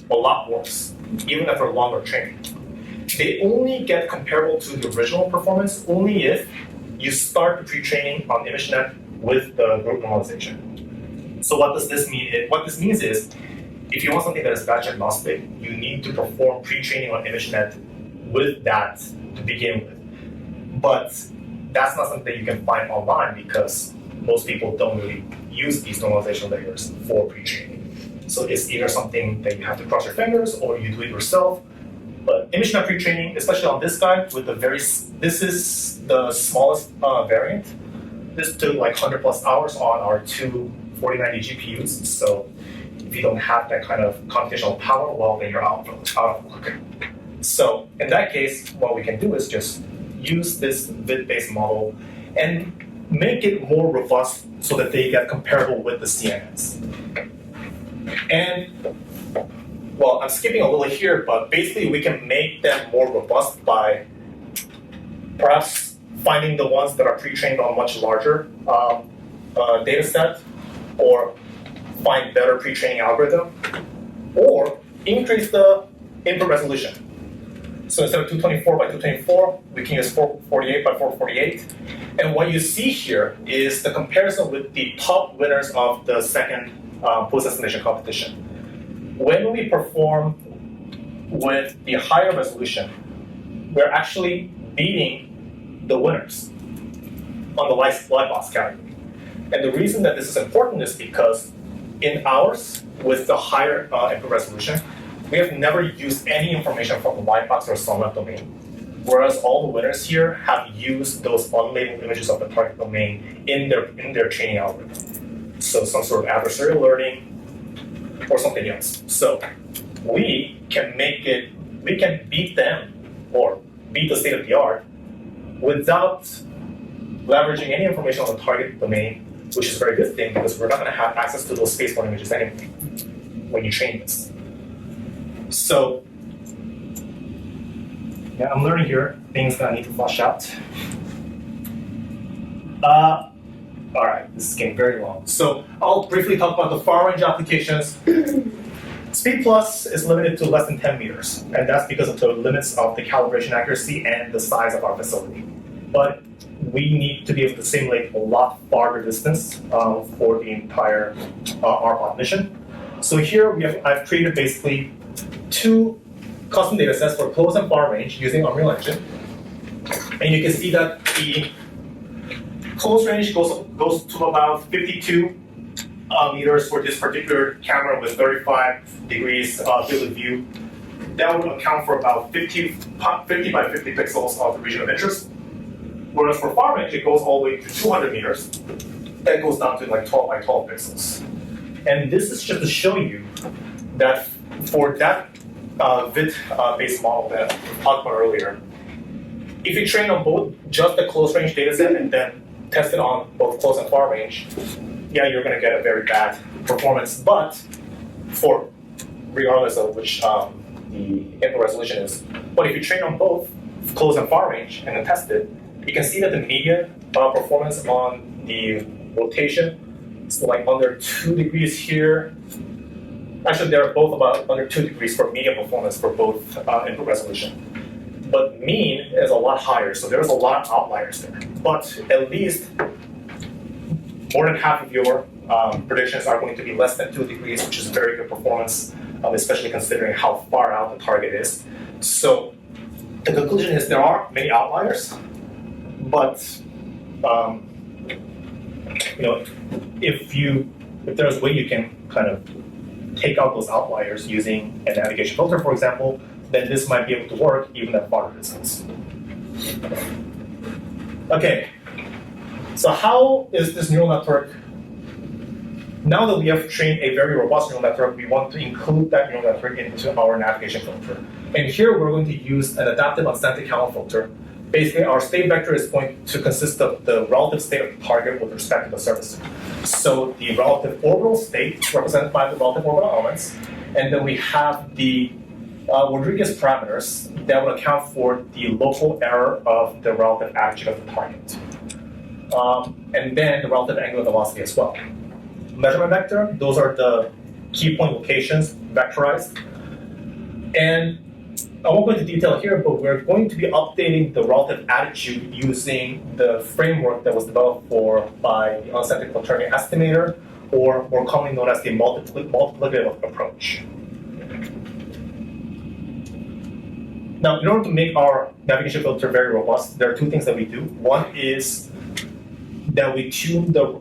a lot worse, even after longer training. They only get comparable to the original performance only if you start the pre-training on ImageNet with the group normalization. So what does this mean? What this means is, if you want something that is batch agnostic, you need to perform pre-training on ImageNet with that to begin with. But that's not something that you can find online because most people don't really use these normalization layers for pre-training. So it's either something that you have to cross your fingers or you do it yourself. But ImageNet pre-training, especially on this guy, with the this is the smallest variant. This took like 100 plus hours on our two 4090 GPUs. So if you don't have that kind of computational power, well, then you're out of luck. So in that case, what we can do is just use this vid-based model and make it more robust so that they get comparable with the CNNs. And, well, I'm skipping a little here, but basically we can make them more robust by perhaps finding the ones that are pre-trained on much larger data set, or find better pre-training algorithm, or increase the input resolution. So instead of 224 by 224, we can use 448 by 448. And what you see here is the comparison with the top winners of the second post-estimation competition. When we perform with the higher resolution, we're actually beating the winners on the live box category. And the reason that this is important is because in ours, with the higher input resolution, we have never used any information from the white box or SOMAP domain, whereas all the winners here have used those unlabeled images of the target domain in their training algorithm. So some sort of adversarial learning or something else. So we can beat them or beat the state of the art without leveraging any information on the target domain, which is a very good thing because we're not going to have access to those spaceborne images anyway when you train this. So, yeah, I'm learning here things that I need to flush out. All right, this is getting very long. So I'll briefly talk about the far range applications. Speed Plus is limited to less than 10 meters, and that's because of the limits of the calibration accuracy and the size of our facility. But we need to be able to simulate a lot farther distance for the entire RPOD mission. So here I've created basically two custom data sets for close and far range using Unreal Engine. And you can see that the close range goes to about 52 meters for this particular camera with 35 degrees field of view. That would account for about 50 by 50 pixels of the region of interest. Whereas for far range, it goes all the way to 200 meters. That goes down to like 12 by 12 pixels. And this is just to show you that for that vid-based model that we talked about earlier, if you train on both just the close range data set and then test it on both close and far range, yeah, you're going to get a very bad performance. But for regardless of which the input resolution is, but if you train on both close and far range and then test it, you can see that the median performance on the rotation is like under 2 degrees here. Actually, they're both about under 2 degrees for median performance for both input resolution. But mean is a lot higher, so there's a lot of outliers there. But at least more than half of your predictions are going to be less than 2 degrees, which is a very good performance, especially considering how far out the target is. So the conclusion is there are many outliers, but if there's a way you can kind of take out those outliers using a navigation filter, for example, then this might be able to work even at farther distance. Okay, so how is this neural network? Now that we have trained a very robust neural network, we want to include that neural network into our navigation filter. And here we're going to use an adaptive unstatic Hamilton filter. Basically, our state vector is going to consist of the relative state of the target with respect to the surface. So the relative orbital state represented by the relative orbital elements, and then we have the Rodriguez parameters that will account for the local error of the relative attitude of the target. And then the relative angular velocity as well. Measurement vector, those are the key point locations vectorized. And I won't go into detail here, but we're going to be updating the relative attitude using the framework that was developed by the unstatic quaternion estimator, or more commonly known as the multiplicative approach. Now, in order to make our navigation filter very robust, there are two things that we do. One is that we tune the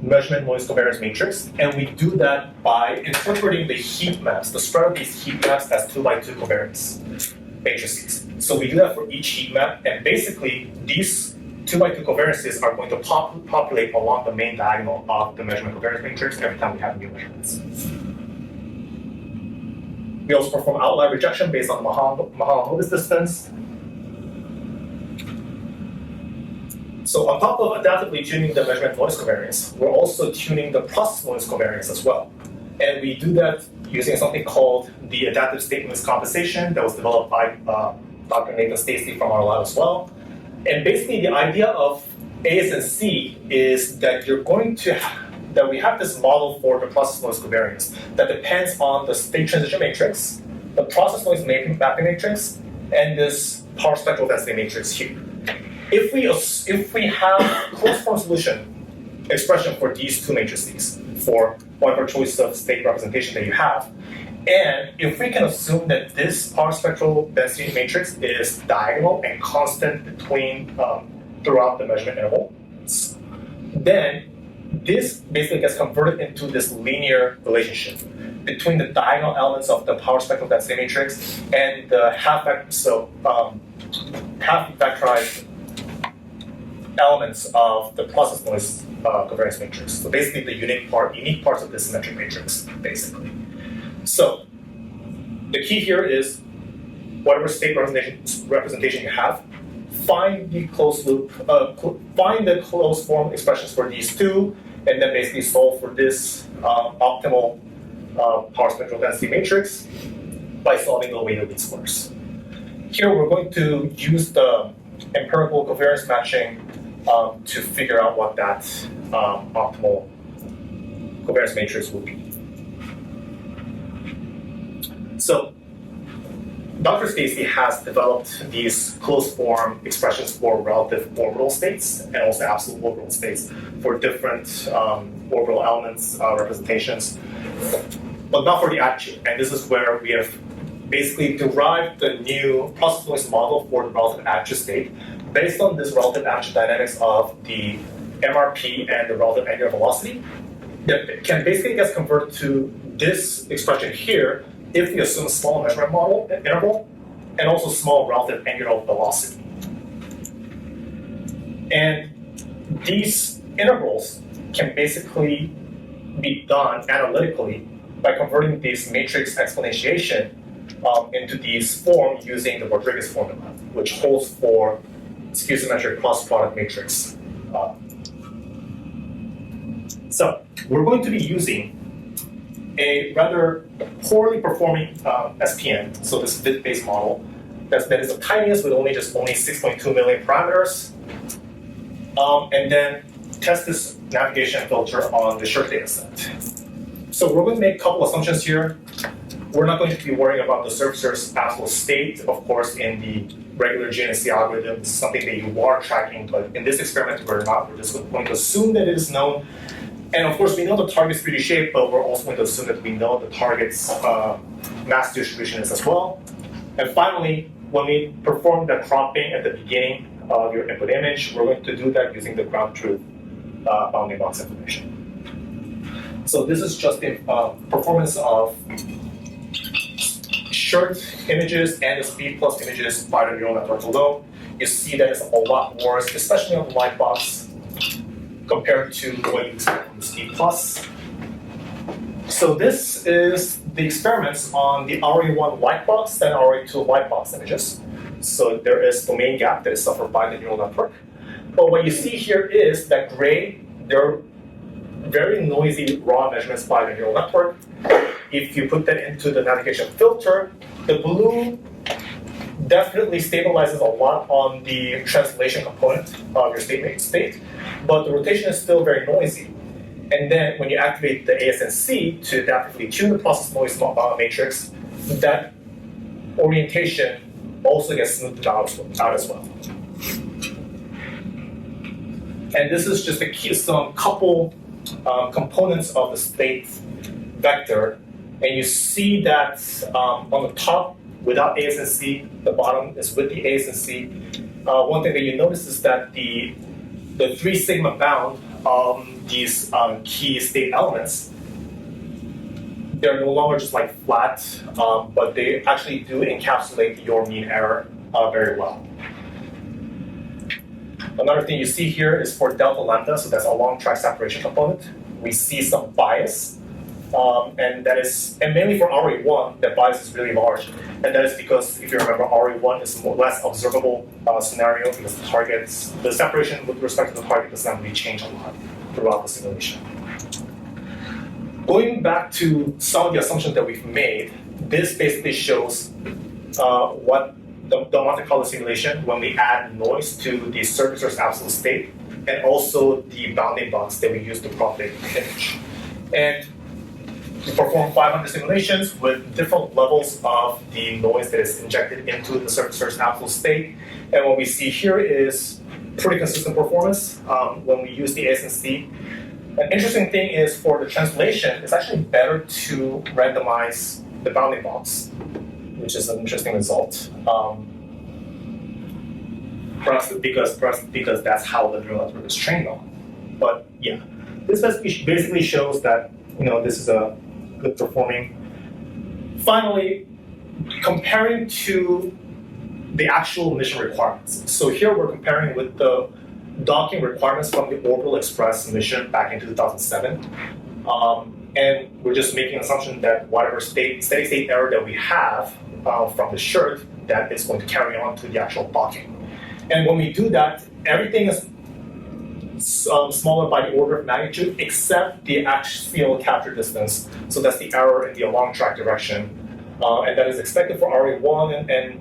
measurement noise covariance matrix, and we do that by interpreting the heat maps, the spread of these heat maps as 2x2 covariance matrices. So we do that for each heat map, and basically these 2x2 covariances are going to populate along the main diagonal of the measurement covariance matrix every time we have new measurements. We also perform outlier rejection based on the Mahana-Lopez distance. So on top of adaptively tuning the measurement noise covariance, we're also tuning the process noise covariance as well. And we do that using something called the adaptive state noise compensation that was developed by Dr. Nathan Stacey from our lab as well. And basically the idea of ASNC is that that we have this model for the process noise covariance that depends on the state transition matrix, the process noise mapping matrix, and this power spectral density matrix here. If we have closed form solution expression for these two matrices, for whatever choice of state representation that you have, and if we can assume that this power spectral density matrix is diagonal and constant between throughout the measurement interval, then this basically gets converted into this linear relationship between the diagonal elements of the power spectral density matrix and the half vectorized elements of the process noise covariance matrix. So basically the unique parts of this symmetric matrix, basically. So the key here is whatever state representation you have, find the closed loop, find the closed form expressions for these two, and then basically solve for this optimal power spectral density matrix by solving the weighted least squares. Here we're going to use the empirical covariance matching to figure out what that optimal covariance matrix would be. So Dr. Stacey has developed these closed form expressions for relative orbital states and also absolute orbital states for different orbital elements representations, but not for the attitude. And this is where we have basically derived the new process noise model for the relative attitude state based on this relative attitude dynamics of the MRP and the relative angular velocity that can basically get converted to this expression here if we assume a small measurement model interval and also small relative angular velocity. And these intervals can basically be done analytically by converting this matrix exponentiation into these forms using the Rodriguez formula, which holds for skew symmetric cross product matrix. So we're going to be using a rather poorly performing SPN, so this fit-based model that is the tiniest with only 6.2 million parameters, and then test this navigation filter on the short data set. So we're going to make a couple assumptions here. We're not going to be worrying about the surfacer's absolute state, of course, in the regular GNSC algorithm. This is something that you are tracking, but in this experiment, we're not. We're just going to assume that it is known. And of course, we know the target's 3D shape, but we're also going to assume that we know the target's mass distribution is as well. And finally, when we perform the cropping at the beginning of your input image, we're going to do that using the ground truth bounding box information. So this is just the performance of short images and the speed plus images by the neural network alone you see that it's a lot worse, especially on the white box, compared to what you expect from the C++. So this is the experiments on the RA1 white box and RA2 white box images. So there is domain gap that is suffered by the neural network. But what you see here is that gray, they're very noisy raw measurements by the neural network. If you put that into the navigation filter, the blue definitely stabilizes a lot on the translation component of your state, but the rotation is still very noisy. And then when you activate the ASNC to adaptively tune the process noise matrix, that orientation also gets smoothed out as well. And this is just some couple components of the state vector. And you see that on the top, without ASNC, the bottom is with the ASNC. One thing that you notice is that the 3 sigma bound these key state elements, they're no longer just like flat, but they actually do encapsulate your mean error very well. Another thing you see here is for delta lambda, so that's a long track separation component. We see some bias, and mainly for RA1, that bias is really large, and that is because if you remember, RA1 is a less observable scenario because the separation with respect to the target does not really change a lot throughout the simulation. Going back to some of the assumptions that we've made, this basically shows what the Monte Carlo simulation when we add noise to the surfacer's absolute state, and also the bounding box that we use to propagate the image. And we perform 500 simulations with different levels of the noise that is injected into the surfacer's absolute state. And what we see here is pretty consistent performance when we use the ASNC. An interesting thing is for the translation, it's actually better to randomize the bounding box, which is an interesting result. Perhaps because that's how the neural network is trained on. But yeah, this basically shows that this is a good performing. Finally, comparing to the actual mission requirements. So here we're comparing with the docking requirements from the Orbital Express mission back in 2007. And we're just making an assumption that whatever steady state error that we have from the shirt, that is going to carry on to the actual docking. And when we do that, everything is smaller by the order of magnitude, except the axial capture distance. So that's the error in the along track direction. And that is expected for RA1 and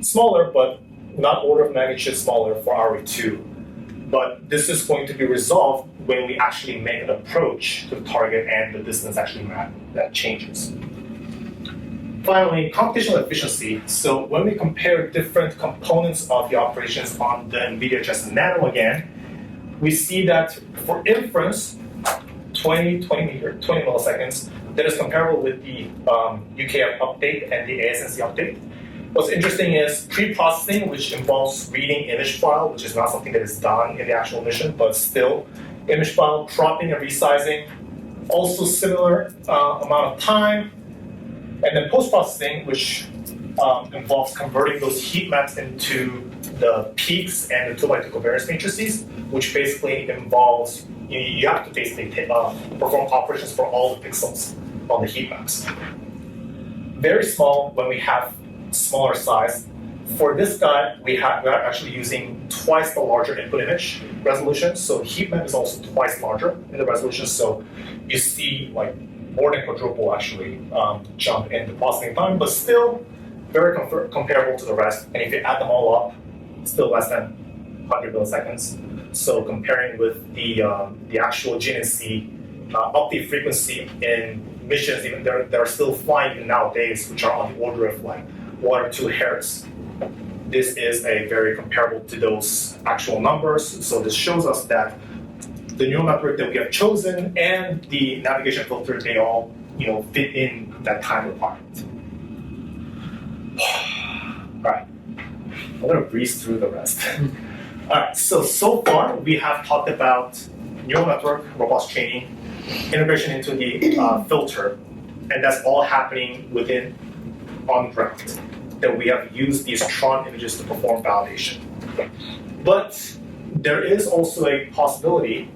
smaller, but not order of magnitude smaller for RA2. But this is going to be resolved when we actually make an approach to the target and the distance actually that changes. Finally, computational efficiency. So when we compare different components of the operations on the NVIDIA Jetson Nano again, we see that for inference, 20 milliseconds, that is comparable with the UKF update and the ASNC update. What's interesting is pre-processing, which involves reading image file, which is not something that is done in the actual mission, but still, image file, cropping and resizing, also similar amount of time. And then post-processing, which involves converting those heat maps into the peaks and the 2x2 covariance matrices, which basically involves, you have to basically perform operations for all the pixels on the heat maps. Very small when we have smaller size. For this guy, we are actually using twice the larger input image resolution, so heat map is also twice larger in the resolution, so you see like more than quadruple actually jump in the processing time, but still very comparable to the rest. And if you add them all up, still less than 100 milliseconds. So comparing with the actual GNC update frequency in missions, even that are still flying nowadays, which are on the order of like 1 or 2 hertz. This is a very comparable to those actual numbers. So this shows us that the neural network that we have chosen and the navigation filter, they all fit in that time requirement. All right, I'm gonna breeze through the rest. All right, so far we have talked about neural network, robust training, integration into the filter, and that's all happening on ground. that we have used these Tron images to perform validation. But there is also a possibility,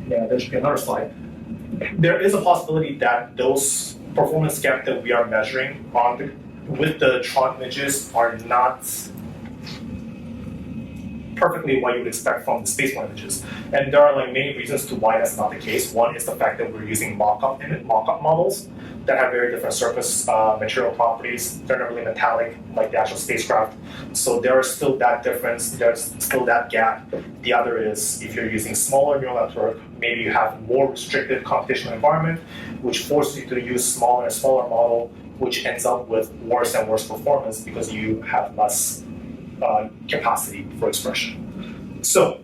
there should be another slide. There is a possibility that those performance gaps that we are measuring with the Tron images are not perfectly what you would expect from the spaceborne images. And there are like many reasons to why that's not the case. One is the fact that we're using mock-up models that have very different surface material properties. They're not really metallic like the actual spacecraft. So there is still that difference, there's still that gap. The other is if you're using smaller neural network, maybe you have more restricted computational environment, which forces you to use smaller and smaller model, which ends up with worse and worse performance because you have less capacity for expression. So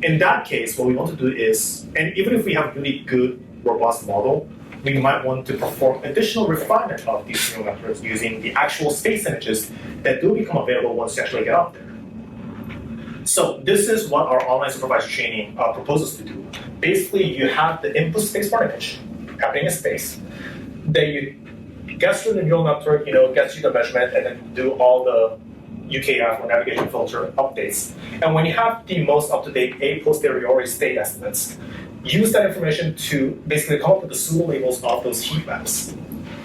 in that case, what we want to do is, and even if we have really good, robust model, we might want to perform additional refinement of these neural networks using the actual space images that do become available once you actually get out there. So this is what our online supervised training proposes to do. Basically, you have the input spaceborne image happening in space. Then you get through the neural network, gets you the measurement, and then do all the UKF or navigation filter updates. And when you have the most up-to-date a posteriori state estimates, use that information to basically come up with the pseudo labels of those heat maps,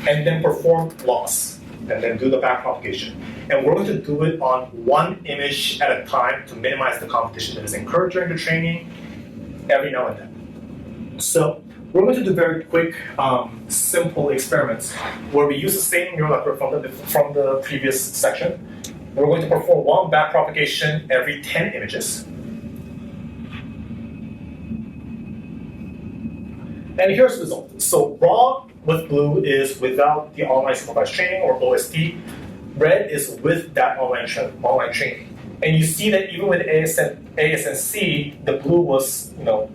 and then perform loss, and then do the backpropagation. And we're going to do it on one image at a time to minimize the competition that is incurred during the training every now and then. So we're going to do very quick, simple experiments where we use the same neural network from the previous section. We're going to perform one backpropagation every 10 images. And here's the result. So raw with blue is without the online supervised training or OST. Red is with that online training. And you see that even with ASNC, the blue was,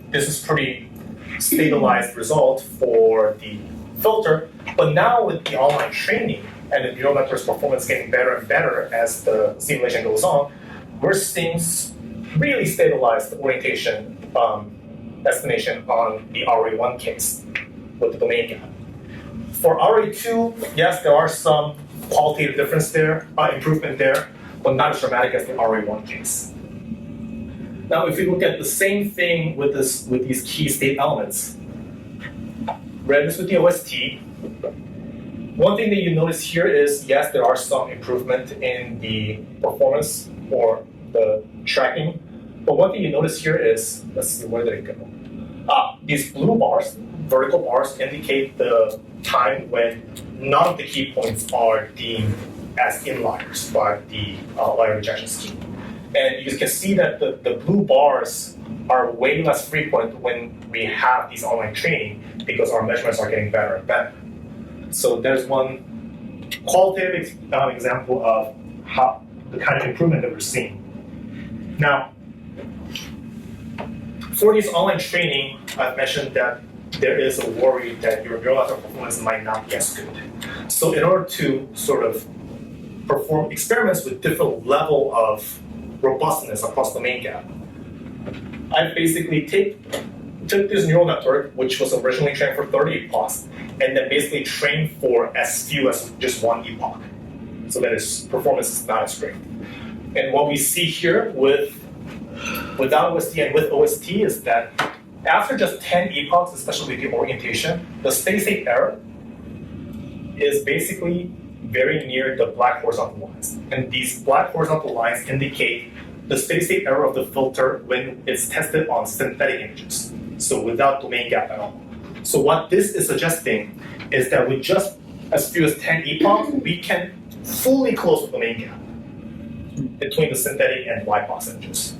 this is pretty stabilized result for the filter. But now with the online training and the neural network's performance getting better and better as the simulation goes on, we're seeing really stabilized orientation estimation on the RA1 case with the domain gap. For RA2, yes, there are some qualitative difference there, improvement there, but not as dramatic as the RA1 case. Now, if we look at the same thing with these key state elements, red is with the OST. One thing that you notice here is, yes, there are some improvement in the performance or the tracking, but one thing you notice here is, let's see, where did it go? These blue bars, vertical bars, indicate the time when none of the key points are deemed as inliers by the outlier rejection scheme. And you can see that the blue bars are way less frequent when we have these online training because our measurements are getting better and better. So there's one qualitative example of how the kind of improvement that we're seeing. Now, for this online training, I've mentioned that there is a worry that your neural network performance might not be as good. So in order to sort of perform experiments with different level of robustness across the domain gap, I basically took this neural network, which was originally trained for 30 epochs, and then basically trained for as few as just one epoch, so that its performance is not as great. And what we see here without OST and with OST is that after just 10 epochs, especially with the orientation, the steady state error is basically very near the black horizontal lines. And these black horizontal lines indicate the steady state error of the filter when it's tested on synthetic images, so without domain gap at all. So what this is suggesting is that with just as few as 10 epochs, we can fully close the domain gap between the synthetic and white box images.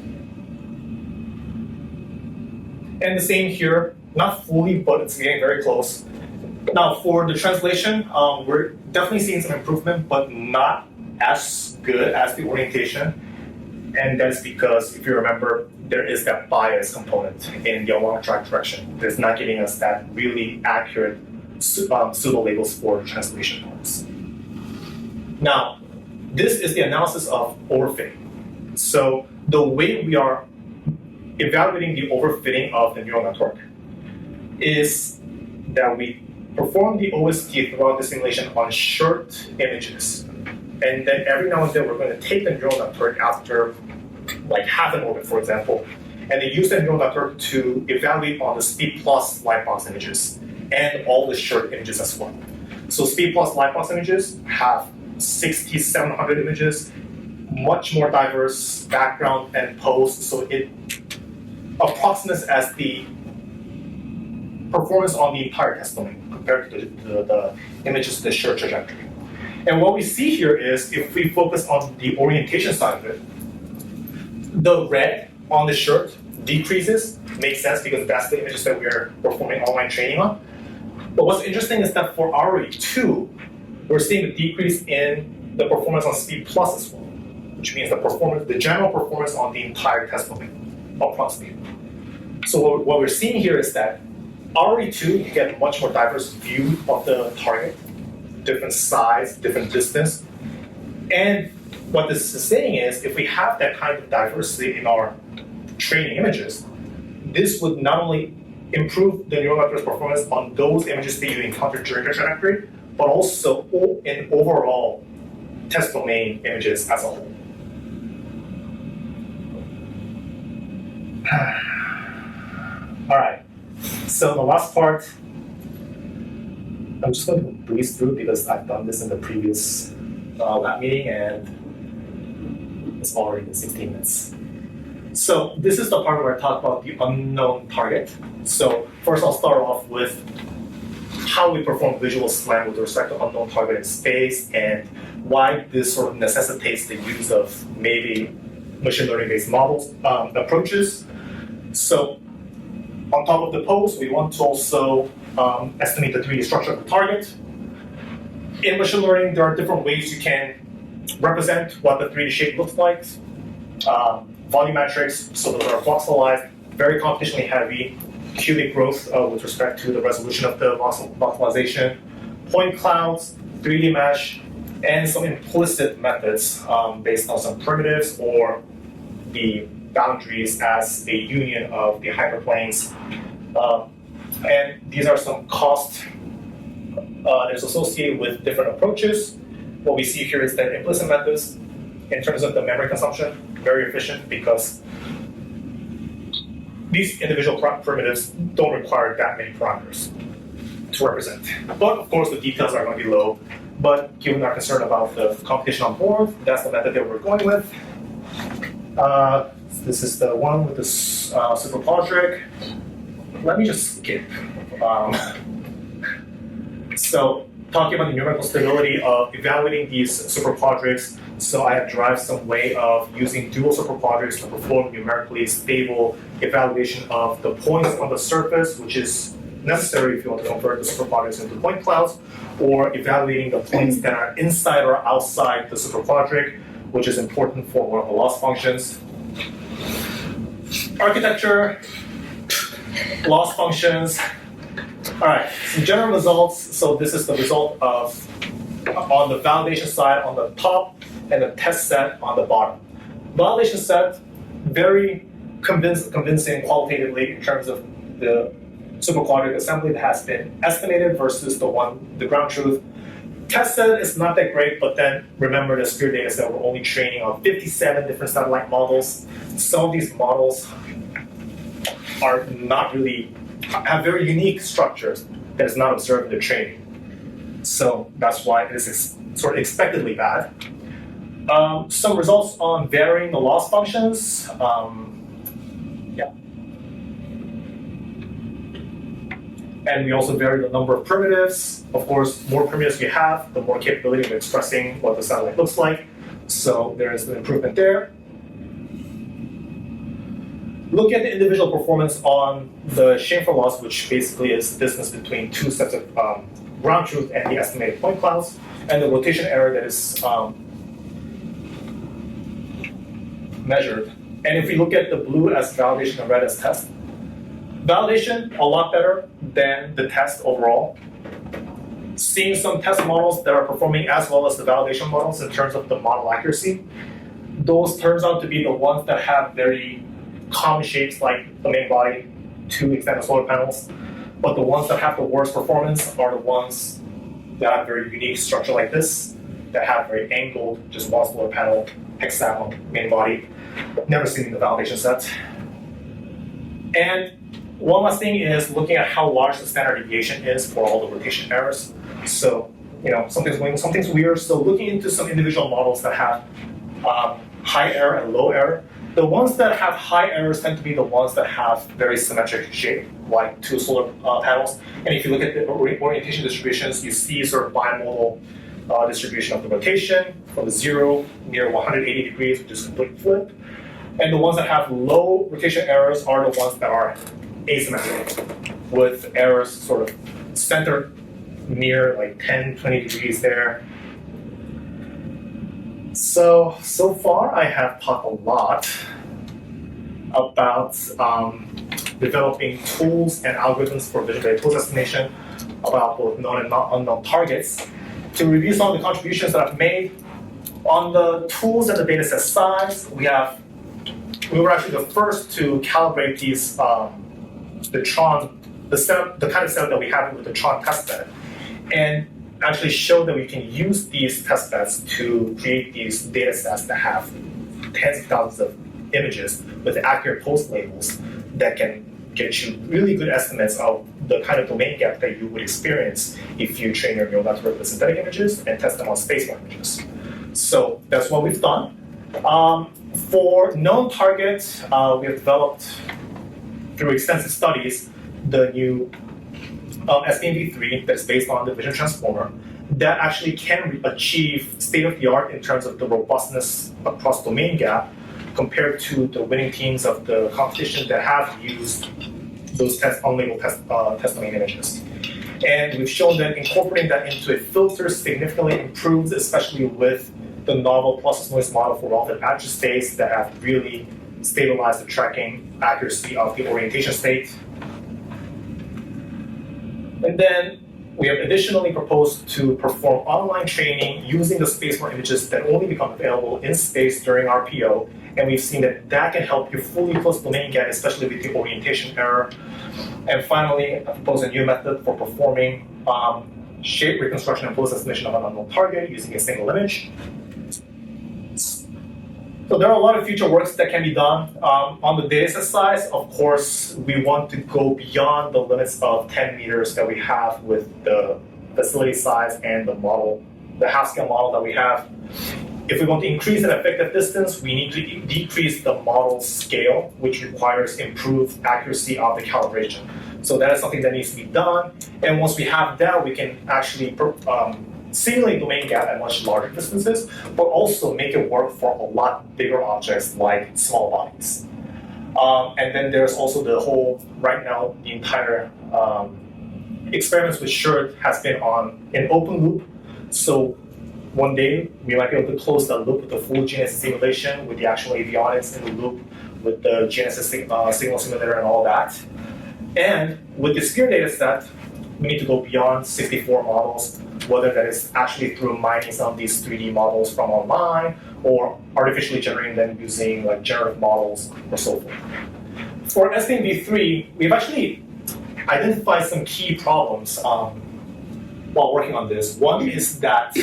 And the same here, not fully, but it's getting very close. Now for the translation, we're definitely seeing some improvement, but not as good as the orientation. And that's because, if you remember, there is that bias component in the along track direction. That's not giving us that really accurate pseudo labels for translation parts. Now, this is the analysis of overfitting. So the way we are evaluating the overfitting of the neural network is that we perform the OST throughout the simulation on short images. And then every now and then we're going to take the neural network after like half an orbit, for example, and then use that neural network to evaluate on the speed plus light box images and all the short images as well. So speed plus light box images have 6,700 images, much more diverse background and pose, so it approximates as the performance on the entire test domain compared to the images of the short trajectory. And what we see here is if we focus on the orientation side of it, the red on the short decreases, makes sense because that's the images that we are performing online training on. But what's interesting is that for RE2, we're seeing a decrease in the performance on speed plus as well, which means the general performance on the entire test domain approximately. So what we're seeing here is that RE2, you get a much more diverse view of the target, different size, different distance. And what this is saying is if we have that kind of diversity in our training images, this would not only improve the neural network's performance on those images that you encounter during the trajectory, but also in overall test domain images as a whole. All right, so the last part, I'm just going to breeze through because I've done this in the previous lab meeting and it's already been 16 minutes. So this is the part where I talk about the unknown target. So first I'll start off with how we perform visual SLAM with respect to unknown target in space and why this sort of necessitates the use of maybe machine learning based models approaches. So on top of the pose, we want to also estimate the 3D structure of the target. In machine learning, there are different ways you can represent what the 3D shape looks like. Volumetrics, so those are voxelized, very computationally heavy, cubic growth with respect to the resolution of the voxelization, point clouds, 3D mesh, and some implicit methods based on some primitives or the boundaries as a union of the hyperplanes. And these are some costs that is associated with different approaches. What we see here is that implicit methods, in terms of the memory consumption, very efficient because these individual primitives don't require that many parameters to represent. But of course, the details are going to be low. But given our concern about the computation on board, that's the method that we're going with. This is the one with the superquadric. Let me just skip. So talking about the numerical stability of evaluating these superquadrics, so I have derived some way of using dual superquadrics to perform numerically stable evaluation of the points on the surface, which is necessary if you want to convert the superquadrics into point clouds, or evaluating the points that are inside or outside the superquadric, which is important for one of the loss functions. Architecture, loss functions. All right, some general results. So this is the result of, on the validation side on the top and the test set on the bottom. Validation set, very convincing qualitatively in terms of the superquadric assembly that has been estimated versus the ground truth. Test set is not that great, but then remember the Spear data set, we're only training on 57 different satellite models. Some of these models are not really, have very unique structures that is not observed in the training. So that's why it is sort of expectedly bad. Some results on varying the loss functions. And we also vary the number of primitives. Of course, more primitives you have, the more capability of expressing what the satellite looks like. So there is an improvement there. Look at the individual performance on the shameful loss, which basically is the distance between two sets of ground truth and the estimated point clouds, and the rotation error that is measured. And if we look at the blue as validation and red as test, validation, a lot better than the test overall. Seeing some test models that are performing as well as the validation models in terms of the model accuracy. Those turns out to be the ones that have very common shapes like the main body, two extended solar panels. but the ones that have the worst performance are the ones that have very unique structure like this, that have very angled, just one solar panel, hexagonal main body, never seen in the validation set. And one last thing is looking at how large the standard deviation is for all the rotation errors. So, something's weird. So looking into some individual models that have high error and low error. The ones that have high errors tend to be the ones that have very symmetric shape, like two solar panels. And if you look at the orientation distributions, you see sort of bimodal distribution of the rotation from the 0 near 180 degrees, which is complete flip. And the ones that have low rotation errors are the ones that are asymmetric, with errors sort of centered near like 10, 20 degrees there. So far I have talked a lot about developing tools and algorithms for vision-based pose estimation, about both known and not unknown targets. To review some of the contributions that I've made, on the tools and the dataset size, we were actually the first to calibrate these, the kind of setup that we have with the Tron testbed, and actually show that we can use these testbeds to create these data sets that have tens of thousands of images with accurate pose labels that can get you really good estimates of the kind of domain gap that you would experience if you train your neural network with synthetic images and test them on spatial images. So that's what we've done. For known targets, we have developed, through extensive studies, the new SBMV3 that is based on the vision transformer that actually can achieve state-of-the-art in terms of the robustness across domain gap compared to the winning teams of the competition that have used those unlabeled test domain images. And we've shown that incorporating that into a filter significantly improves, especially with the novel process noise model for relative address space that have really stabilized the tracking accuracy of the orientation state. And then we have additionally proposed to perform online training using the space-borne images that only become available in space during RPO. And we've seen that that can help you fully close domain gap, especially with the orientation error. And finally, I proposed a new method for performing shape reconstruction and pose estimation of an unknown target using a single image. So there are a lot of future works that can be done. On the dataset size, of course, we want to go beyond the limits of 10 meters that we have with the facility size and the model, the half-scale model that we have. If we want to increase an effective distance, we need to decrease the model scale, which requires improved accuracy of the calibration. So that is something that needs to be done. And once we have that, we can actually simulate domain gap at much larger distances, but also make it work for a lot bigger objects like small bodies. And then there's also the whole, right now, the entire experiments with SHIRT has been on an open loop. So one day, we might be able to close that loop with the full GNSS simulation, with the actual avionics in the loop, with the GNSS signal simulator and all that. And with the SPEAR data set, we need to go beyond 64 models, whether that is actually through mining some of these 3D models from online or artificially generating them using like generative models or so forth. For SBMV3, we've actually identified some key problems while working on this. One is that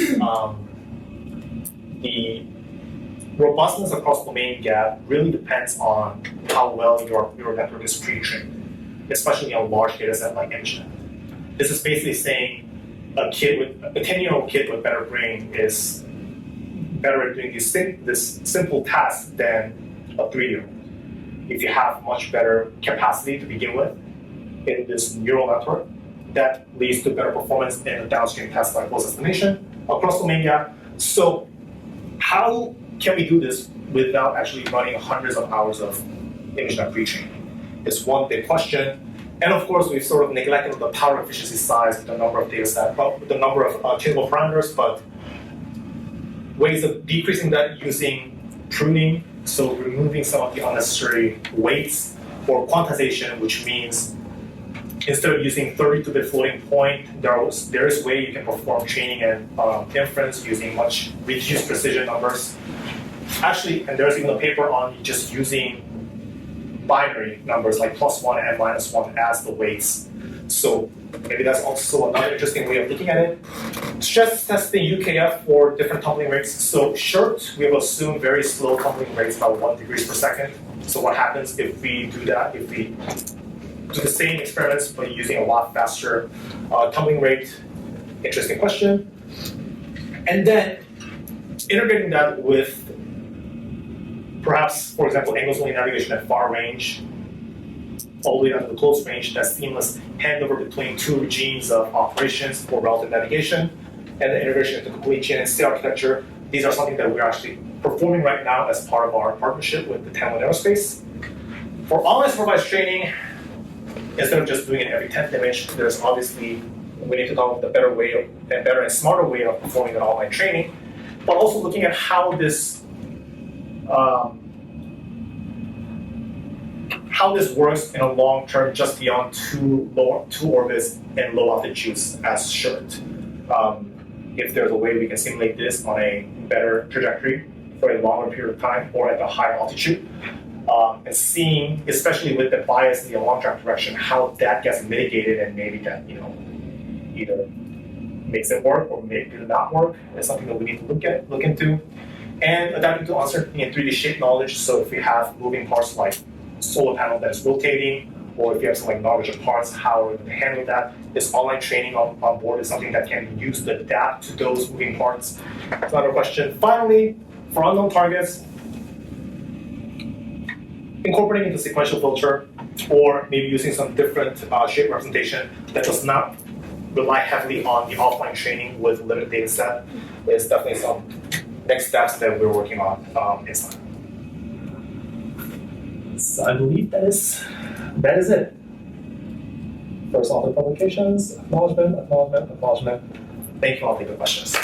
the robustness across domain gap really depends on how well your network is pre-trained, especially on a large data set like ImageNet. This is basically saying a 10-year-old kid with better brain is better at doing this simple task than a 3-year-old. If you have much better capacity to begin with in this neural network, that leads to better performance in a downstream task like pose estimation across domain gap. So how can we do this without actually running hundreds of hours of ImageNet pre-training? Is one big question. And of course, we've sort of neglected the power efficiency size, the number of data sets, the number of tunable parameters, but ways of decreasing that using pruning, so removing some of the unnecessary weights, or quantization, which means instead of using 32-bit floating point, there is a way you can perform training and inference using much reduced precision numbers. Actually, and there's even a paper on just using binary numbers like +1 and -1 as the weights. So maybe that's also another interesting way of looking at it. Stress testing UKF for different tumbling rates. So SHIRT, we have assumed very slow tumbling rates, about 1 degree per second. So what happens if we do that? If we do the same experiments but using a lot faster tumbling rate? Interesting question. And then integrating that with perhaps, for example, angles-only navigation at far range, all the way down to the close range, that seamless handover between two regimes of operations for relative navigation, and the integration into complete chain and state architecture. These are something that we're actually performing right now as part of our partnership with the Stanford Aerospace. For online supervised training, instead of just doing it every 10th image, there's obviously, we need to come up with a better way, a better and smarter way of performing an online training, but also looking at how this works in a long term, just beyond two orbits and low altitudes as SHIRT. If there's a way we can simulate this on a better trajectory for a longer period of time or at a higher altitude, and seeing, especially with the bias in the long track direction, how that gets mitigated and maybe that either makes it work or maybe it not work is something that we need to look into. And adapting to uncertainty in 3D shape knowledge. So if we have moving parts like solar panel that is rotating, or if you have some like knowledge of parts, how we're going to handle that. This online training on board is something that can be used to adapt to those moving parts. That's another question. Finally, for unknown targets, incorporating into sequential filter, or maybe using some different shape representation that does not rely heavily on the offline training with limited data set is definitely some next steps that we're working on inside. So I believe that is it. First author publications, acknowledgement. Thank you all for the questions.